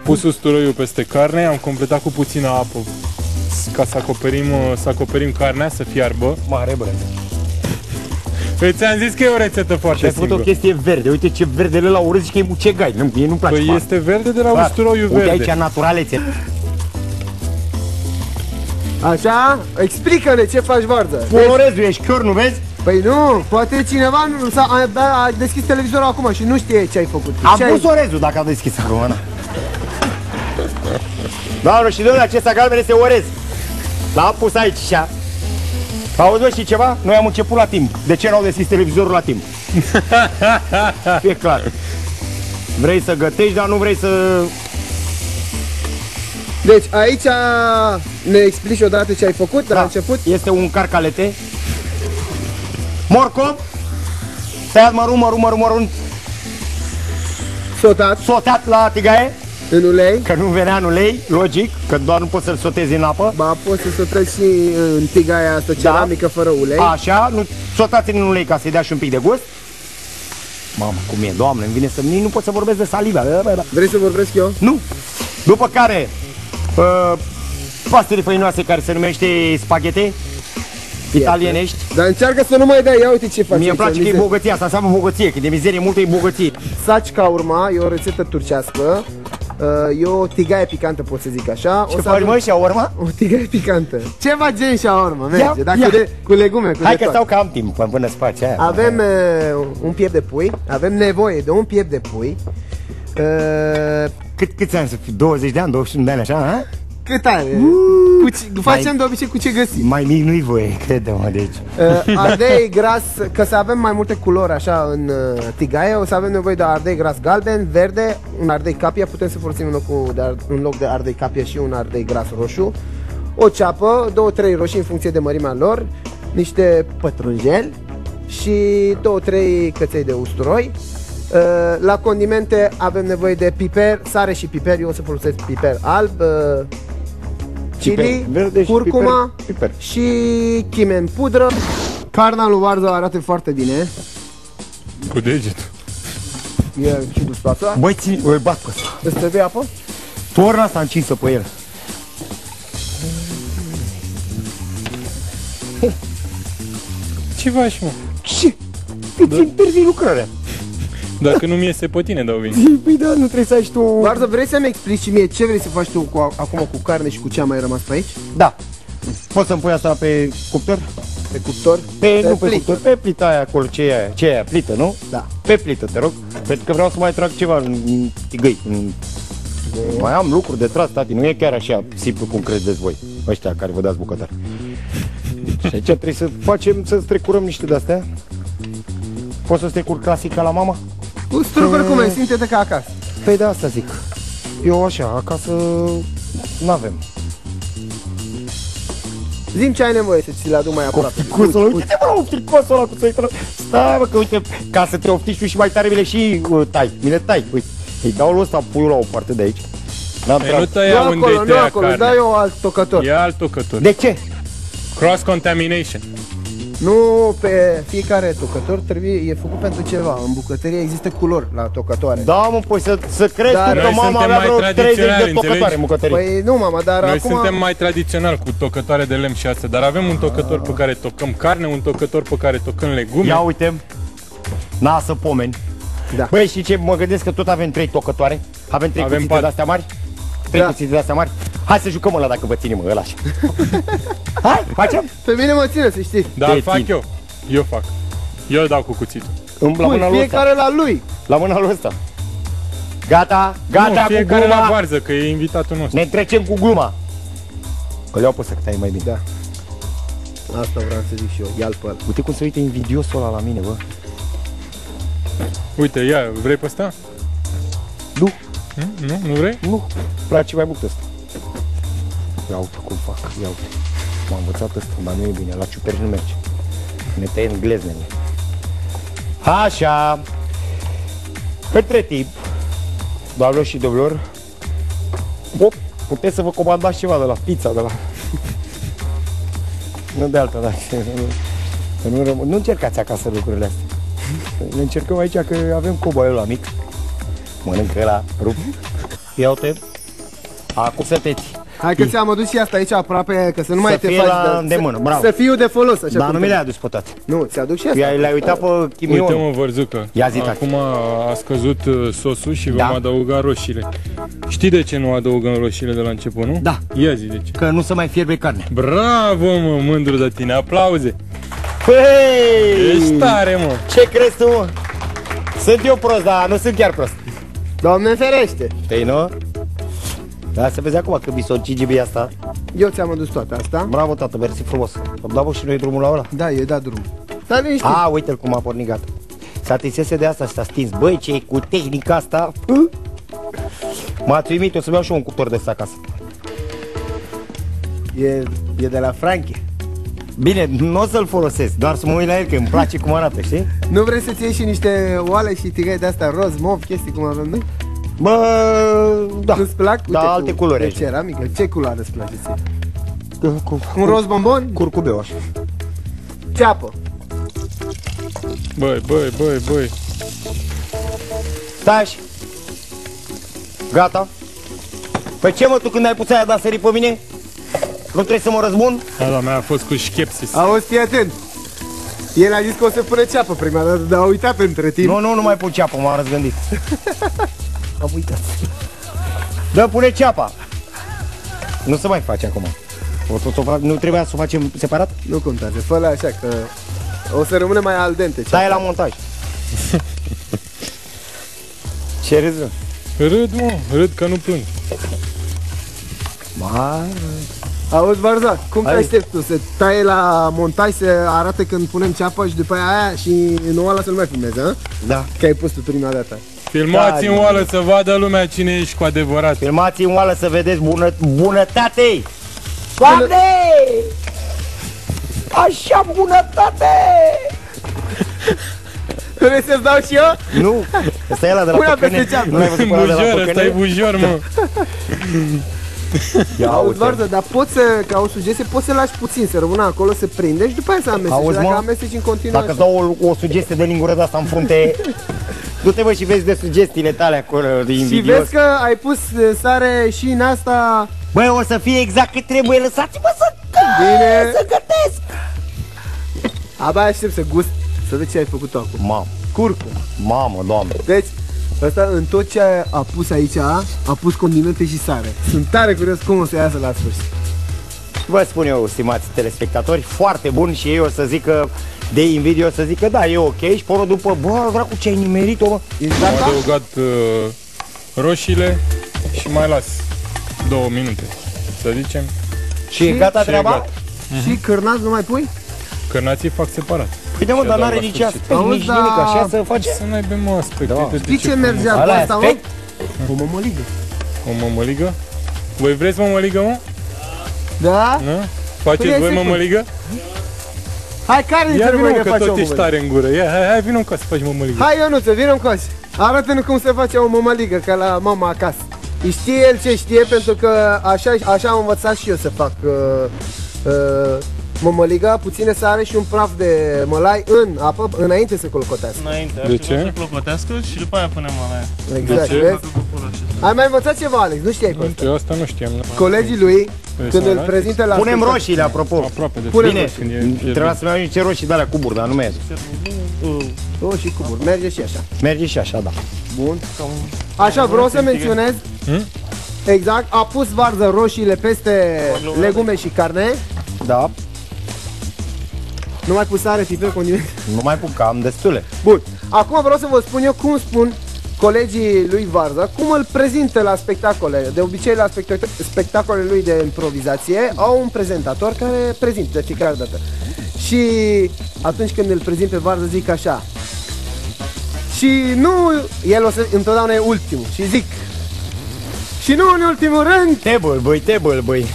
Pus usturoiul peste carne, am completat cu puțină apă ca să acoperim carnea, să fiarbă. Mare brăză. Păi ți-am zis că e o rețetă foarte simplă. Și ai făcut o chestie verde. Uite ce verdele la urât, zici că e mucegai. Mie nu-mi place. Păi este verde de la usturoiul verde. Uite aici naturalețe. Așa? Explică-ne ce faci, Varză. Orezul, ești chior, nu vezi? Păi nu, poate cineva a deschis televizorul acum și nu știe ce ai făcut. Am pus orezul dacă a deschis acum, na. Doamne și domnule, acesta galben este orez. L-am pus aici și a... Auzi, bă, și ceva? Noi am început la timp. De ce n-au deschis televizorul la timp? E clar. Vrei să gătești, dar nu vrei să... Deci aici ne explici odată ce ai făcut de la început? Este un carcalete. Morcov. Tăiat mărunt. Sotat la tigaie. În ulei. Că nu venea în ulei, logic, că doar nu poți să-l sotezi în apă. Ba, poți să sotezi și în tigaia asta ceramică fără ulei. Așa, nu sotați în ulei ca să-i dea și un pic de gust. Mamă, cum e, Doamne, îmi vine să... Nu pot să vorbesc de saliva. Vrei să vorbesc eu? Nu. După care, pastele făinoase care se numește spaghete italienești. Dar încearcă să nu mai dai, ia uite ce faci. Mie îmi place că e bogăție, asta înseamnă bogăție, că de mizerie multă e bogăție. Saci ca urma, e o rețetă turcească. E o tigaie picantă, pot să zic așa. Ce faci, mă, shawarma? O tigaie picantă. Ceva gen shawarma, merge, dar cu legume, cu hai că stau că am timp până-ți faci aia. Avem un piept de pui, avem nevoie de un piept de pui. Câți ani să fii? 20 de ani, 21 de ani, așa, ha? Cât are? Facem de obicei cu ce găsim. Mai mic nu-i voie, crede-mă, deci. Ardei gras, că să avem mai multe culori așa în tigaie, o să avem nevoie de ardei gras galben, verde, un ardei capia, putem să folosim în loc de ardei capia și un ardei gras roșu, o ceapă, 2-3 roșii în funcție de mărimea lor, niște pătrunjeli și 2-3 căței de usturoi. La condimente avem nevoie de piper, sare și piper, eu o să folosesc piper alb, chili, verde și curcuma piper. și chime în pudră. Carnea lui Varza arată foarte bine. Cu degetul. E și guspoasă. Băi, îl bat pe ăsta. Îți trebuie apă? Torna asta încinsă pe el. Ce faci, mă? Ce? Îți intervii lucrarea. Dacă nu-mi iese pe tine, dau vin. Păi da, nu trebuie să ai și tu... Varza, vrei să-mi explici și mie ce vrei să faci tu acum cu carne și cu ce a mai rămas pe aici? Da. Poți să-mi pui asta pe cuptor? Pe cuptor? Nu pe cuptor, pe plita aia acolo, ce e aia? Ce e aia? Plită, nu? Da. Pe plită, te rog. Pentru că vreau să mai trag ceva în tigăi. Mai am lucruri de tras, tati, nu e chiar așa simplu cum credeți voi, ăștia care vă dați bucătari. Și aici trebuie să facem, să strecurăm niște de-astea. Poți să strecur clasic ca la mama? Strugări cum ai, simte-te ca acasă. Păi de asta zic. Eu așa, acasă n-avem. Zi-mi ce ai nevoie să ți le aduc mai aproape. Ofticosul ăla, uite-te mă, ofticosul ăla cu țăită. Stai mă, că uite, ca să te oftici tu și mai tare mi le și tai, mi le tai, uite. Îi dau lui ăsta puiul la o parte de aici. Păi nu tăia unde îi tăia carnea. dai eu alt tocător. E alt tocător. De ce? Cross-contamination. Nu, pe fiecare tocător e făcut pentru ceva. În bucătărie există culori la tocătoare. Da, mă, păi să crezi că mama avea vreo 30 de tocătoare în bucătărie. Păi nu, mama, dar noi acum... suntem mai tradiționali cu tocătoare de lemn și astea, dar avem un tocător pe care tocăm carne, un tocător pe care tocăm legume. Ia uite, nasă pomeni. Da. Băi, și ce, mă gândesc că tot avem 3 tocătoare. Avem 3 cuțite de-astea mari. 3 cuțite de-astea mari. Hai să jucăm ăla dacă vă ține, mă, ăla așa. Hai, facem? Pe mine mă ține, să știi. Da, îl fac eu. Eu fac. Eu îl dau cu cuțitul. La mâna lui fiecare la lui. La mâna lui ăsta. Gata, gata cu fiecare gluma. la varză, că e invitatul nostru. Ne trecem cu gluma. Îl iau pe ăsta, că tai mai bine. Da. Asta vreau să zic și eu, ia-l pe ăla. Uite cum se uite invidiosul ăla la mine, bă. Uite, ia, vrei pe ăsta? Nu. Nu? Nu vrei? Nu. Place mai mult ăsta. Ia uite cum fac, ia uite. M-am învățat ăsta, dar nu e bine, la ciuperci nu merge. Ne tăiem gleznele. Așa. Între timp, doamnelor și domnilor, puteți să vă comandați ceva de la pizza, de la... Nu de alta, da. Nu încercați acasă lucrurile astea. Ne încercăm aici că avem coboiul ăla mic. Mănâncă ăla rup. Ia uite. Acum sunteți. Hai că ți-am adus și asta aici aproape, că să nu mai te faci la îndemână, bravo. Să fiu de folos, așa. Dar nu mi le-ai adus pe toate. Nu, ți-aduc și asta. Le-ai uitat pe chimion. Uite, mă, vărzucă. Ia zi, acum a scăzut sosul și vom adăuga roșiile. Știi de ce nu adăugăm roșiile de la început, nu? Da. Ia zi de ce. Că nu se mai fierbe carne. Bravo, mă, mândru de tine, aplauze. Păi! Ești tare, mă. Ce crezi tu, mă? Sunt eu prost, dar nu sunt chiar prost. Doamne ferește. Păi nu? Da, să vezi acum că bisocigibii asta. Eu ți-am adus toate asta. Bravo, tată, mersi frumos. Am dat și noi drumul la ăla? Da, e dat drumul. Dar liniștit. A, uite-l cum a pornit, gata. S-a atinsese de asta și s-a stins. Băi, ce e cu tehnica asta? M-a uimit, o să-mi iau și un cuptor de ăsta acasă. E de la Franche. Bine, nu o să-l folosesc, doar să mă uit la el, că îmi place cum arată, știi? Nu vrei să-ți iei și niște oale și tigăi de-astea roz, mov, chestii cum avem noi? Bă, da. Nu-ți plac? Da, alte culori. De ceramică? Ce culoare îți place ție? Un roz bombon? Curcubeu, așa. Ceapă. Băi. Stai. Gata. Păi ce, mă, tu când ai pus aia de-a sări pe mine? Nu trebuie să mă răzbun? Da, mea a fost cu șchepsis. Auzi, fii atent. El a zis că o să pune ceapă prima dată, dar a uitat între timp. Nu mai pun ceapă, m-am răzgândit. Am uitat. Da, pune ceapa. Nu se mai face acum. Nu trebuia să o facem separat? Nu contează, fă-le așa, că o să rămână mai al dente. Stai la montaj. Ce râzi? Râd că nu plâng. Auzi, Varza, cum te aștepți tu? Se taie la montaj, se arată când punem ceapă și după aia și nu ăla să nu mai filmeze, a? Da. Că ai pus tu prima dată. Filmați în oală să vadă lumea cine ești cu adevărat. Filmați în oală să vedeți bunătate! Doamne! Așa bunătate! Vrei să-ți dau și eu? Nu, ăsta e ăla de la păcăne. Bujor, ăsta e bujor, mă. Auzi, Varză, dar poți să, ca o sugestie, poți să lași puțin, să rămână acolo, să prinde și după aia să amesteci. Auzi, dacă mă? amesteci în continuare. Dacă dau o sugestie de lingură de asta în frunte, du-te bă și vezi de sugestiile tale acolo, de Și invidios. vezi că ai pus sare și în asta. Băi, o să fie exact cât trebuie, lăsați-mă Bine. să gătesc. Abia aștept să gust, să vezi ce ai făcut acum. Mamă, Curcum. mamă, doamne. Deci, ăsta în tot ce a pus aici, a pus condimente și sare. Sunt tare curios cum o să iasă la sfârșit. Vă spun eu, stimați telespectatori, foarte bun și ei o să zică de invidiu, o să zică da, e ok și pe urmă după, bă, dracu, ce ai nimerit-o, mă? Am adăugat roșiile și mai las 2 minute, să zicem. Și e gata treaba? gata. Și cârnați nu mai pui? Cârnații fac separat. Păi da, mă, Și dar adaug n-are la nici sfârșit. aspect, nici da. nimic, așa să face. Să n-aibă mă aspect. Da. Uite Știi ce frumos. mergea cu Ala asta, mă? aspect? O mămăligă. O mămăligă? Voi vreți mămăligă, mă? Da? Nu? Faceți voi mămăligă? Hai, care dintre Ia voi vină ne că face o tot ești mămăligă? tare în gură. Ia, hai vină încoace să faci mămăligă. Hai, Ionuță, vină încoace. Arată-ne cum se face o mămăligă, ca la mama acasă. Știe el ce știe, pentru că așa am învățat și eu să fac mămăliga, puține sare și un praf de mălai în apă, înainte să colocotească. Înainte, De ce? să clocotească și după aia punem mălaia. Exact, De ce? vezi? Ai mai învățat ceva, Alex? Nu știai pe asta. Eu asta nu știam. Colegii lui, când îl să prezintă la... Punem spectacol- roșiile, apropo. Aproape de Punem Bine, când e trebuia să mai iau niște roșii de alea cuburi, dar nu merge. Oh, și cuburi, merge și așa. Merge și așa, da. Bun. Așa, vreau să menționez. Exact, a pus varză roșiile peste legume și carne. Da, Nu mai pus sare, piper, condimente. nu mai pun, că am destule. Bun, acum vreau să vă spun eu cum spun colegii lui Varza, cum îl prezintă la spectacole. De obicei la spectacolele lui de improvizație au un prezentator care prezintă de fiecare dată. Și atunci când îl prezint pe Varza zic așa. Și nu, el o să întotdeauna e ultimul și zic. Și nu în ultimul rând, Table, băi.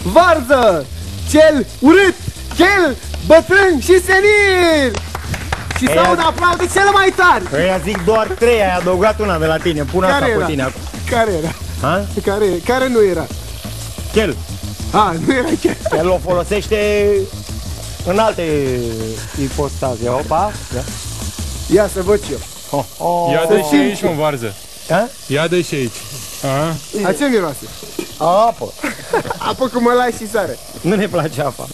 Varză, cel urât, cel bătrân și senil! Și să aud aplaude cele mai tari! Ăia zic doar 3, ai adăugat una de la tine, pun asta Care pe era? tine acum. Care era? Ha? Care nu era? Chel. Nu era chel. El o folosește în alte ipostaze. Opa. Ia să văd și eu. Ia de și aici, mă, Varză. Ia de și aici. A ce miroase? Apă. Apă cu mălai și sare. Nu ne place apa.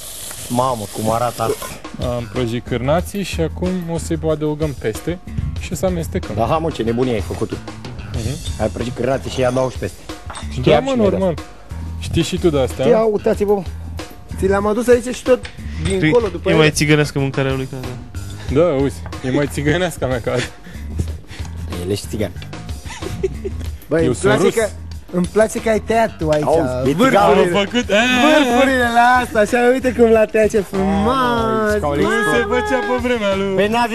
Mamă, cum arată asta. Am prăjit cârnații și acum o să-i adăugăm peste și o să amestecăm. Da, ha, mă, ce nebunie ai făcut tu. Ai prăjit cârnații și i-a dau și peste. Da, mă, normal. Știi și tu de astea? Ia, uitați-vă. Ți le-am adus aici și tot dincolo după E ele. mai țigănească mâncarea lui ca Da, uzi, e mai țigănească mea ca azi. El ești țigan. Băi, îmi place că ai tăiat tu aici. Vârfurile la asta, așa, uite cum l-a tăiat, ce frumos. Nu se făcea pe vremea lui. Păi n-a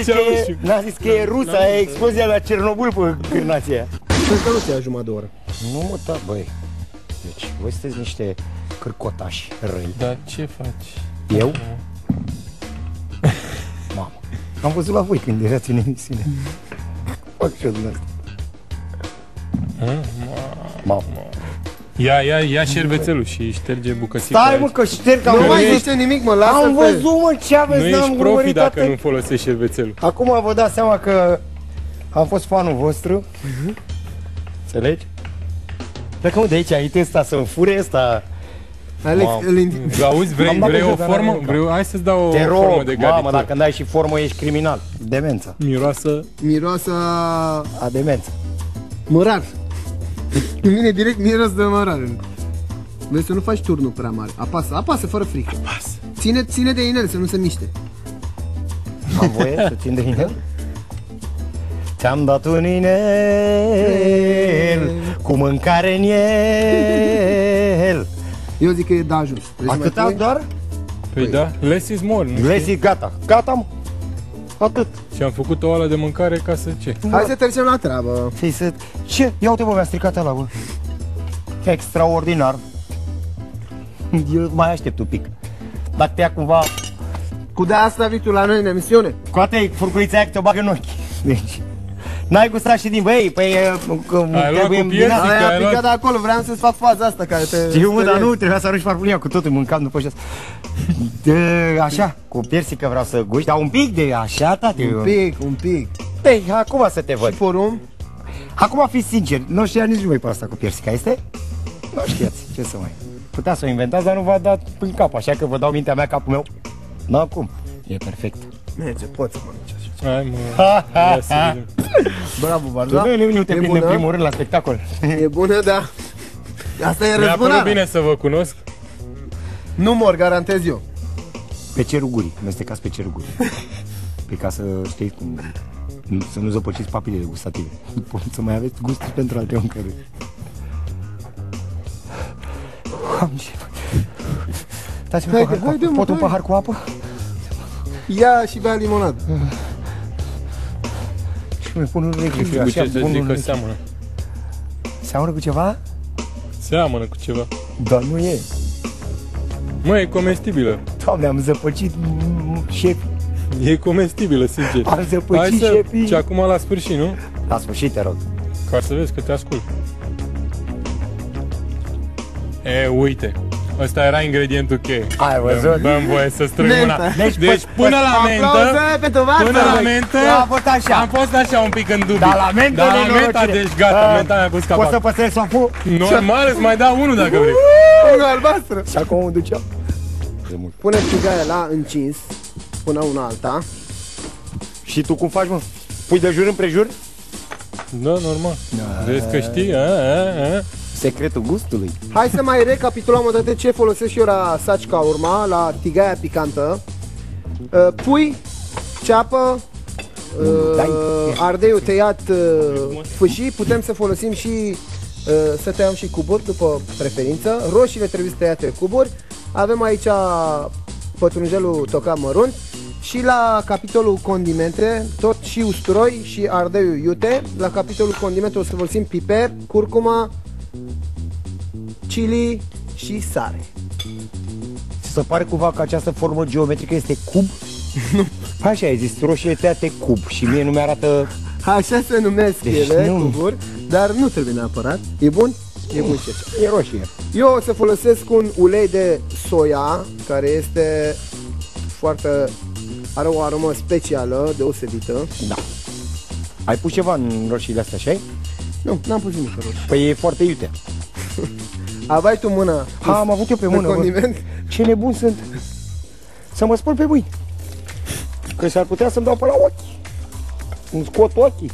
zis că e rusă, e explozia la Cernobâl pe cârnația aia. Cred că nu ți-a jumătate de oră. Nu mă, da, băi. Deci, voi sunteți niște cârcotași răi. Dar ce faci? Eu? Mamă. Am văzut la voi când erați în emisiune. Fac și eu din asta. Mamă. Ia șervețelul și șterge bucățica. Stai, mă, că șterg. Nu mai zice nimic, mă, lasă. Am văzut, mă, ce aveți, Nu n-am ești profi urmărit dacă atât. nu folosești șervețelul. Acum vă dați seama că am fost fanul vostru. Înțelegi? Plecă, mă, de aici, ai ăsta să-mi fure ăsta. Alex, auzi, vrei o formă? Hai să-ți dau o formă de garnitură. Mamă, dacă îmi dai și formă, ești criminal. Demență. Miroasă a demență. mărar. Îmi vine direct miros de mărar. Vrei să nu faci turnul prea mare. Apasă fără frică. Ține de inel să nu se miște. Am voie să țin de inel? Ți-am dat un inel cu mâncare în el. Eu zic că e de ajuns. Atâta doar? Păi da, less is more. Less is gata. Gata, mă. Atât. Și am făcut o ală de mâncare ca să ce? Hai să trecem la treabă. Ce? Ia uite, bă, mi-a stricat ăla, bă. Extraordinar. Eu mai aștept un pic. Dacă te ia cumva... Cu de asta vii tu la noi în emisiune? Scoate furculița aia că te-o bagă în ochi. Deci, N-ai gustat și din băi, păi luat cu piersic, Aia a picat de acolo, vreau să-ți fac faza asta care te... Știu, mă, dar nu, trebuia să arunci farfuria cu totul, mâncam după așa. Așa, cu piersică vreau să guști, dar un pic de așa, tate. Un pic. Ei, acum să te văd. Și porum? Acum fiți sinceri, nu știa nici voi pe asta cu piersica, este? Nu știați, ce să mai... Putea să o inventați, dar nu v-a dat în cap, așa că vă dau mintea mea, capul meu. N-am cum, e perfect. Merge, poți să mănânci așa. Hai mă. Bravo, Barza. Nu te prinde în primul rând la spectacol. E bună, da. Asta e Mi-a părut răzbunare. bine să vă cunosc. Nu mor, garantez eu. Pe cerul gurii, mestecați pe cerul gurii. Pe ca să știți cum... Să nu zăpăciți papilele gustative. Să mai aveți gust pentru alte mâncăruri. Dați-mi pot un pahar cu apă? Ia și bea limonadă. Și mi pun un regru. Cu ce să zic că seamănă? Seamănă cu ceva? Seamănă cu ceva. Dar nu e. Mă, e comestibilă. Doamne, am zăpăcit șefi. E comestibilă, sincer. Am zăpăcit șefii. Și acum la sfârșit, nu? La sfârșit, te rog. Ca să vezi că te ascult. Uite. Ăsta era ingredientul cheie. Ai văzut? Dăm voie să strâng mâna. Deci până la mentă, am fost așa un pic în dubii. Dar la mentă, deci gata, menta mi-a pus capul. Poți să păstrezi saful? Normal, îți mai dau unul dacă vrei. Unul albastră. Și acum o duceam. Punem tigaia la încins până una alta. Și tu cum faci, mă? Pui de jur împrejur? Da, normal. Vezi că știi? Secretul gustului. Hai să mai recapitulăm o dată ce folosesc eu la saci ca urma, la tigaia picantă. Pui, ceapă, ardeiul tăiat fâșii, putem să folosim și să tăiăm și cuburi după preferință. Roșiile trebuie tăiate cuburi. Avem aici pătrunjelul tocat mărunt. Și la capitolul condimente, tot și usturoi și ardeiul iute. La capitolul condimente o să folosim piper, curcuma, chili și sare. Ți se pare cumva că această formă geometrică este cub? Nu. Așa ai zis, roșiile tăiate cub și mie nu mi-arată... Așa se numesc ele, cuburi, dar nu trebuie neapărat. E bun? E bun și așa. E roșie. Eu o să folosesc un ulei de soia, care este foarte... are o aromă specială, deosebită. Da. Ai pus ceva în roșiile astea, așa? Nu, n-am pus nimic în roșii. Păi e foarte iute. Aveai tu mâna? Am avut eu pe mână. Condiment? Ce nebun sunt. Să mă spăl pe mâini. Că s-ar putea să-mi dau pe la ochi. Îmi scot ochii.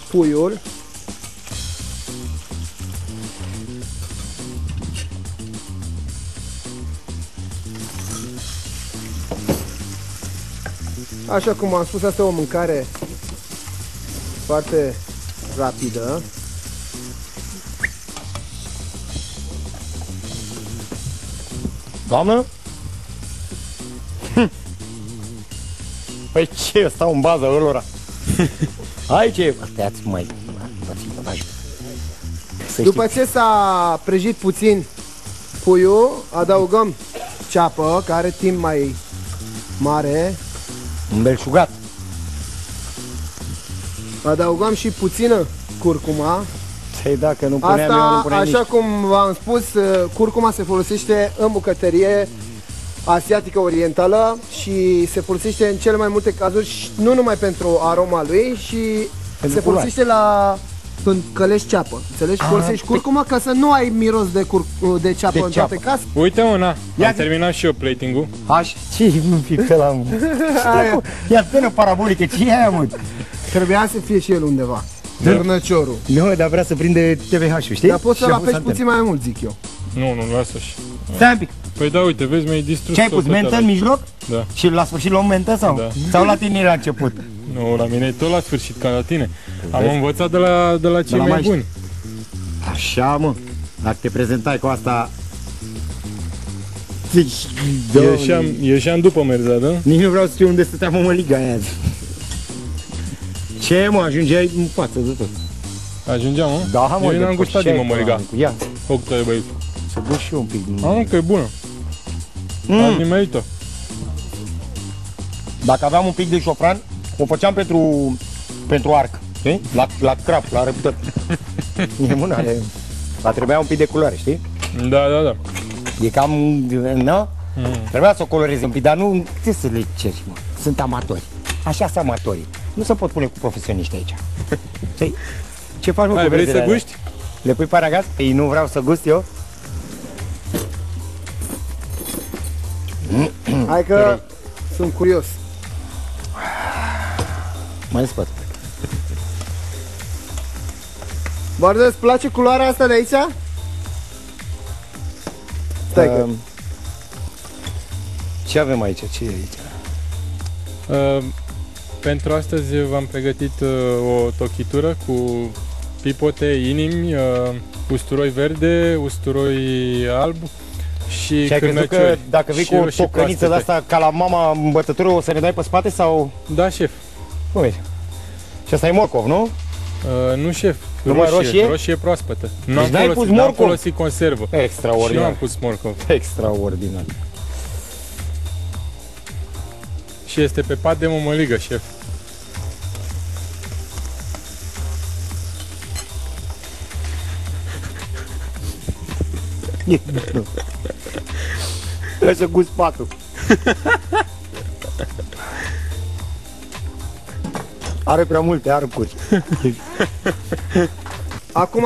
Puiul. Așa cum am spus, asta e o mâncare foarte rapidă. Doamnă? Păi ce, stau în baza ălora. Aici e. Stați mai. După ce s-a prăjit puțin puiul, adăugăm ceapă, care are timp mai mare. Îmbelșugat. Adăugăm și puțină curcuma. Păi dacă nu puneam eu, nu puneam așa nici. cum v-am spus, curcuma se folosește în bucătărie asiatică orientală și se folosește în cele mai multe cazuri, și nu numai pentru aroma lui, și se folosește la când călești ceapă. Înțelegi? Folosești curcuma ca să nu ai miros de ceapă în toate casele. Uite, mă, na, am terminat și eu plating-ul. Așa, ce nu fi pe la... E antenă parabolică, ce e aia, mă? Trebuia să fie și el undeva. Dărnăciorul. Nu, dar vrea să prinde TVH-ul, știi? Dar poți să-l apeși puțin mai mult, zic eu. Nu, lasă-și. Stai un pic. Păi da, uite, vezi, mi-ai distrus. Ce ai pus, mentă în mijloc? Da. Și la sfârșit luăm mentă sau? Da. Sau la tine la început? Nu, la mine e tot la sfârșit, ca la tine. Am învățat de la cei mai buni. Așa, mă. Dacă te prezentai cu asta... Ieșeam după merza, da? Nici nu vreau să știu unde stătea mămăliga aia. Ce, mă, ajungeai în față de tot. Ajungeam, mă? Da, mă, eu n-am gustat din mămăliga. Ia. Focul tău de băiță. Să gust și eu un pic din... Am, că e bună. Am din merită. Dacă aveam un pic de șofran, o făceam pentru pentru arc, știi? La crap, la răptări. E mâna, la trebuia un pic de culoare, știi? Da, da, da. E cam, nu? Trebuia să o colorezi un pic, dar nu, ce să le ceri, mă? Sunt amatori. Așa sunt amatorii. Nu se pot pune cu profesioniști aici. Ce faci, mă, cu vrei să guști? Le pui paragaz? Ei, nu vreau să gust eu. Hai că sunt curios. Mai în spate. Bardă, îți place culoarea asta de aici? Stai că... Ce avem aici? Ce e aici? Pentru astăzi v-am pregătit o tochitură cu pipote, inimi, usturoi verde, usturoi alb și ai crezut că dacă vii cu o tocăniță de asta ca la mama în bătătură o să ne dai pe spate sau? Da, șef. Cum e? Și asta e morcov, nu? Nu, șef. Numai roșie? Roșie proaspătă. Deci n-am folosit conservă. Extraordinar. Și nu am pus morcov. Extraordinar. Și este pe pat de mămăligă, șef. Trebuie să gust patul. Are prea multe arcuri. Acum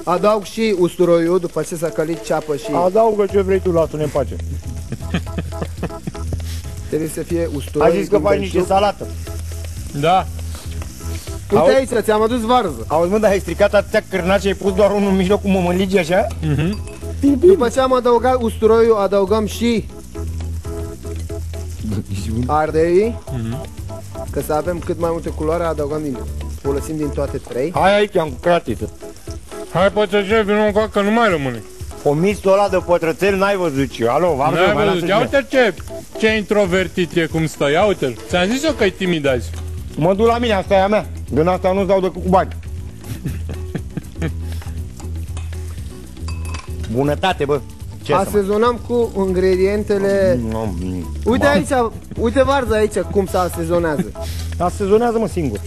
adaug și usturoiul după ce s-a călit ceapă și... Adaugă ce vrei tu, lasă-ne în pace. Trebuie să fie usturoi. Ai zis că faci niște salată. Da. Uite aici, ți-am adus varză. Auzi, mă, dar ai stricat atâtea cârnaci, ai pus doar unul în mijloc cu mămăligi așa? După ce am adăugat usturoiul, adăugăm și ardei. Că să avem cât mai multe culoare, adăugăm folosim din toate trei. Hai aici, am cratiță. Hai, pătrățel, vină încoa că nu mai rămâne. Omisul ăla de pătrățel n-ai văzut ce. Alo, v-am văzut. Ia uite ce introvertit e cum stă, ia uite-l. Ți-am zis eu că e timid azi. Mă duc la mine, asta e a mea. Din asta nu-ți dau decât cu bani. Bunătate, bă. Asezonăm cu ingredientele... Uite aici, uite varza aici cum se asezonează. Asezonează-mă singur.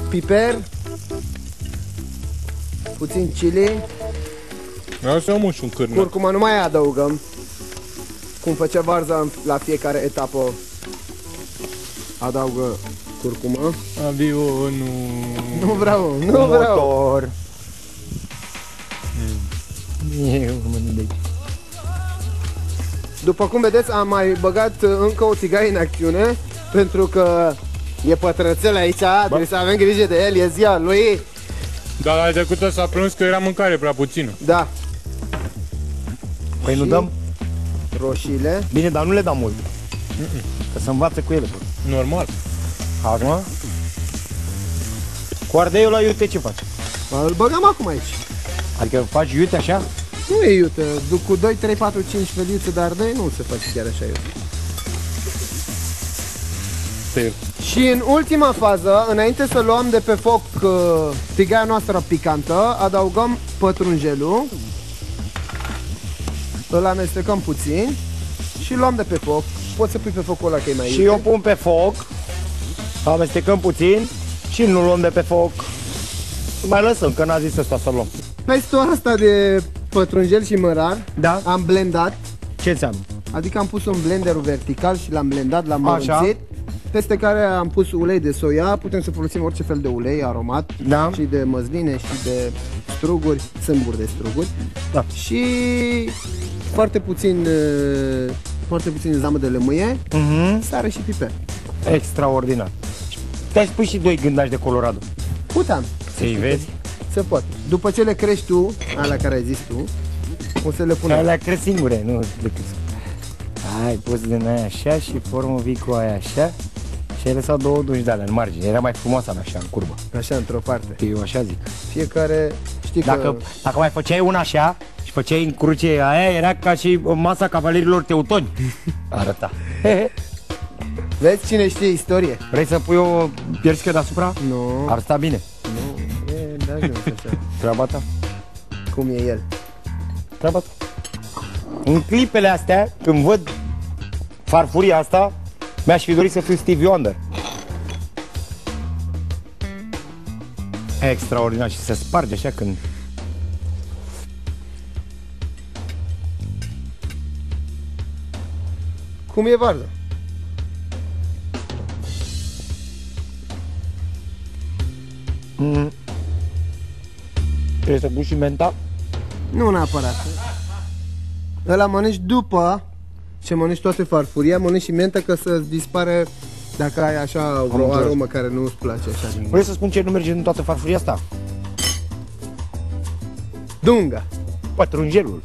Piper. Puțin chili. Vreau să iau și un cârnă. Curcuma nu mai adăugăm. Cum făcea varza la fiecare etapă. Adaugă curcuma. Avionul. Nu vreau, nu vreau. Motor. După cum vedeți, am mai băgat încă o țigaie în acțiune, pentru că e pătrățel aici, trebuie să avem grijă de el, e ziua lui. Dar la trecută s-a plâns că era mâncare prea puțină. Da. Păi nu dăm? Roșiile. Bine, dar nu le dăm mult. Că se învață cu ele. Normal. Acum? Cu ardeiul ăla iute ce faci? Îl băgăm acum aici. Adică faci iute așa? Nu e iute, duc cu 2, 3, 4, 5 feliuțe de ardei, nu se face chiar așa iute. Și în ultima fază, înainte să luăm de pe foc tigaia noastră picantă, adăugăm pătrunjelul. Îl amestecăm puțin și luăm de pe foc. Poți să pui pe focul ăla că e mai iute. Și eu pun pe foc, amestecăm puțin și nu luăm de pe foc. Mai lăsăm, că n-a zis ăsta să luăm. Pestul asta de pătrunjel și mărar, da, am blendat. Ce înseamnă? Adică am pus în blenderul vertical și l-am blendat, l-am mărunțit. Peste care am pus ulei de soia, putem să folosim orice fel de ulei aromat, da, și de măsline și de struguri, sâmburi de struguri. Da. Și foarte puțin zamă de lămâie, sare și piper. Extraordinar. Te-ai spus și 2 gândași de colorado. Puteam. Să-i vezi? Se poate. După ce le crești tu, alea care ai zis tu, o să le punem. Alea cresc singure, nu decât. Hai, pus din aia așa și formă vii cu aia așa. Și ai lăsat 2 duși de alea în margine. Era mai frumoasă așa, în curbă. Așa, într-o parte. Eu așa zic. Fiecare, știi dacă mai făceai una așa și făceai în cruce aia, era ca și masa cavalerilor teutoni. Arăta. Vezi cine știe istorie? Vrei să pui o piersică deasupra? Nu. Ar sta bine. Nu, e de ajuns așa. Treaba ta. Cum e el? Treaba ta. În clipele astea, când văd farfuria asta, Mi-aș fi dorit să fiu Stevie Wonder. Extraordinar și se sparge așa când... Cum e varza? Trebuie să pui și menta? Nu neapărat. Ăla mănânci după ce mănânci toate farfuria, mănânci și menta ca să-ți dispare dacă ai așa o aromă care nu îți place așa din... Vrei să spun ce nu merge în toată farfuria asta? Dunga. Pătrunjelul.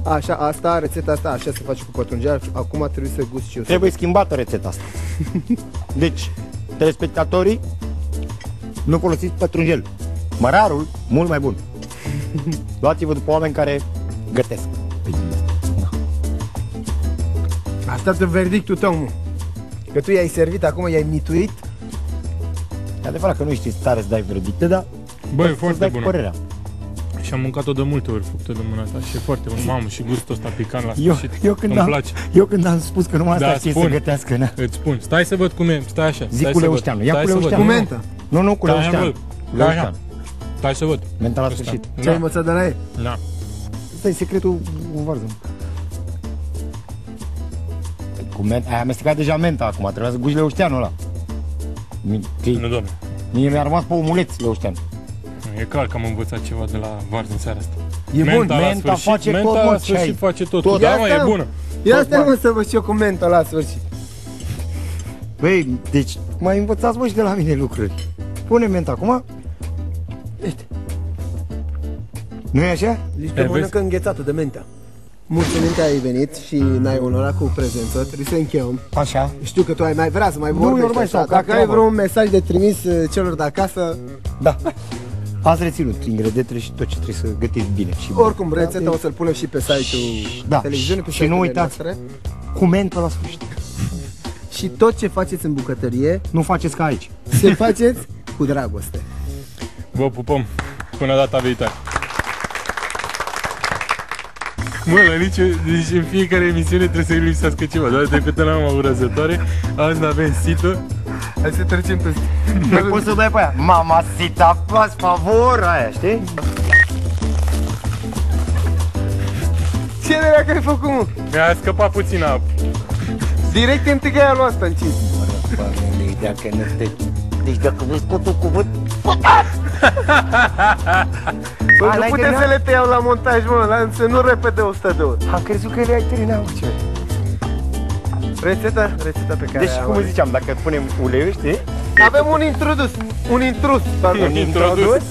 Așa, asta, rețeta asta, așa se face cu pătrunjel. Acum trebuie să gust și eu. Trebuie schimbată rețeta asta. Deci, telespectatorii, nu folosiți pătrunjel. Mărarul, mult mai bun. Luați-vă după oameni care gătesc. Asta e verdictul tău, mă. Că tu i-ai servit, acum i-ai mituit. E adevărat că nu știi stare să dai verdicte, dar... Băi, e foarte bună. Părerea. Și am mâncat-o de multe ori făcută de mâna ta și e foarte bună. Mamă, și gustul ăsta picant la sfârșit. Eu când am spus că numai asta știe să gătească, na. Îți spun, stai să văd cum e, stai așa. Zic cu Leușteanu, ia cu Leușteanu. Cu menta. Nu, cu Leușteanu. Stai să văd. Menta la sfârșit. Ce ai învățat de la ei? Da. Ăsta e secretul cu varză. Cu menta, ai amestecat deja menta acum, trebuia să guși Leușteanu ăla. Nu, doamne. Mie mi-a rămas pe omuleț Leușteanu. E clar că am învățat ceva de la varză în seara asta. E bun, menta face tot, mă, ce face tot. Da, mă, e bună. Ia stai, mă, să văd și eu cu menta la sfârșit. Băi, deci mai învățați, mă, și de la mine lucruri. Pune menta acum. Uite. Nu e așa? Zici că mănâncă înghețată de menta. Mulțumim că ai venit și ne-ai onorat cu prezență. Trebuie să încheiem. Așa. Știu că tu ai mai vrea să mai vorbești. Dacă ai vreun mesaj de trimis celor de acasă... Da. Ați reținut ingredientele și tot ce trebuie să gătiți bine. Și oricum, rețeta o să-l punem și pe site-ul televiziunii. Și nu uitați, cu mentă la sfârșit. Și tot ce faceți în bucătărie, nu faceți ca aici. Se faceți cu dragoste. Vă pupăm. Până data viitoare. Mă, la deci în fiecare emisiune trebuie să-i lipsească ceva. Doar decât n-am avut răzătoare, azi n-avem sită. Hai să trecem peste. Păi poți să dai pe aia. Mamacita, faci favor, aia, știi? Ce de că ai făcut, mă? Mi-a scăpat puțin apă. Direct în tigaia lui asta încins. Dacă nu te... Deci dacă vezi totul cuvânt... Bă, nu putem să le tăiau la montaj, mă, să nu repede 100 de ori. Am crezut că le-ai terminat, ce? Rețeta pe care deci, cum ziceam, dacă punem uleiul, știi? Avem un intrus. Un introdus?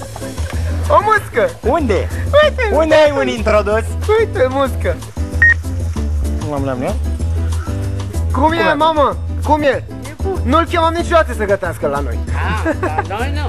O muscă! Unde? Uite! Unde ai un introdus? Uite, muscă! Cum Cum e, mamă? Cum e? Nu-l chemam niciodată să gătească la noi. Dar noi nu.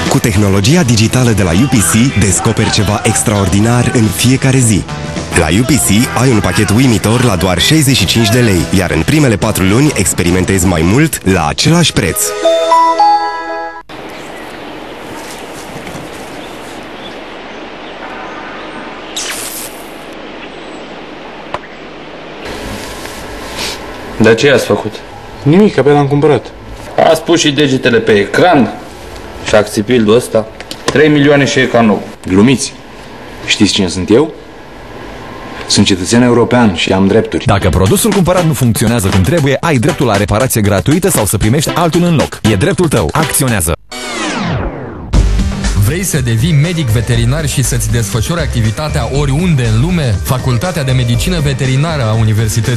Cu tehnologia digitală de la UPC descoperi ceva extraordinar în fiecare zi. La UPC ai un pachet uimitor la doar 65 de lei, iar în primele 4 luni experimentezi mai mult la același preț. Dar ce ați făcut? Nimic, abia l-am cumpărat. Ați pus și degetele pe ecran și axipildul ăsta. 3 milioane și e ca nou. Glumiți. Știți cine sunt eu? Sunt cetățean european și am drepturi. Dacă produsul cumpărat nu funcționează cum trebuie, ai dreptul la reparație gratuită sau să primești altul în loc. E dreptul tău. Acționează! Vrei să devii medic veterinar și să-ți desfășori activitatea oriunde în lume? Facultatea de Medicină Veterinară a Universității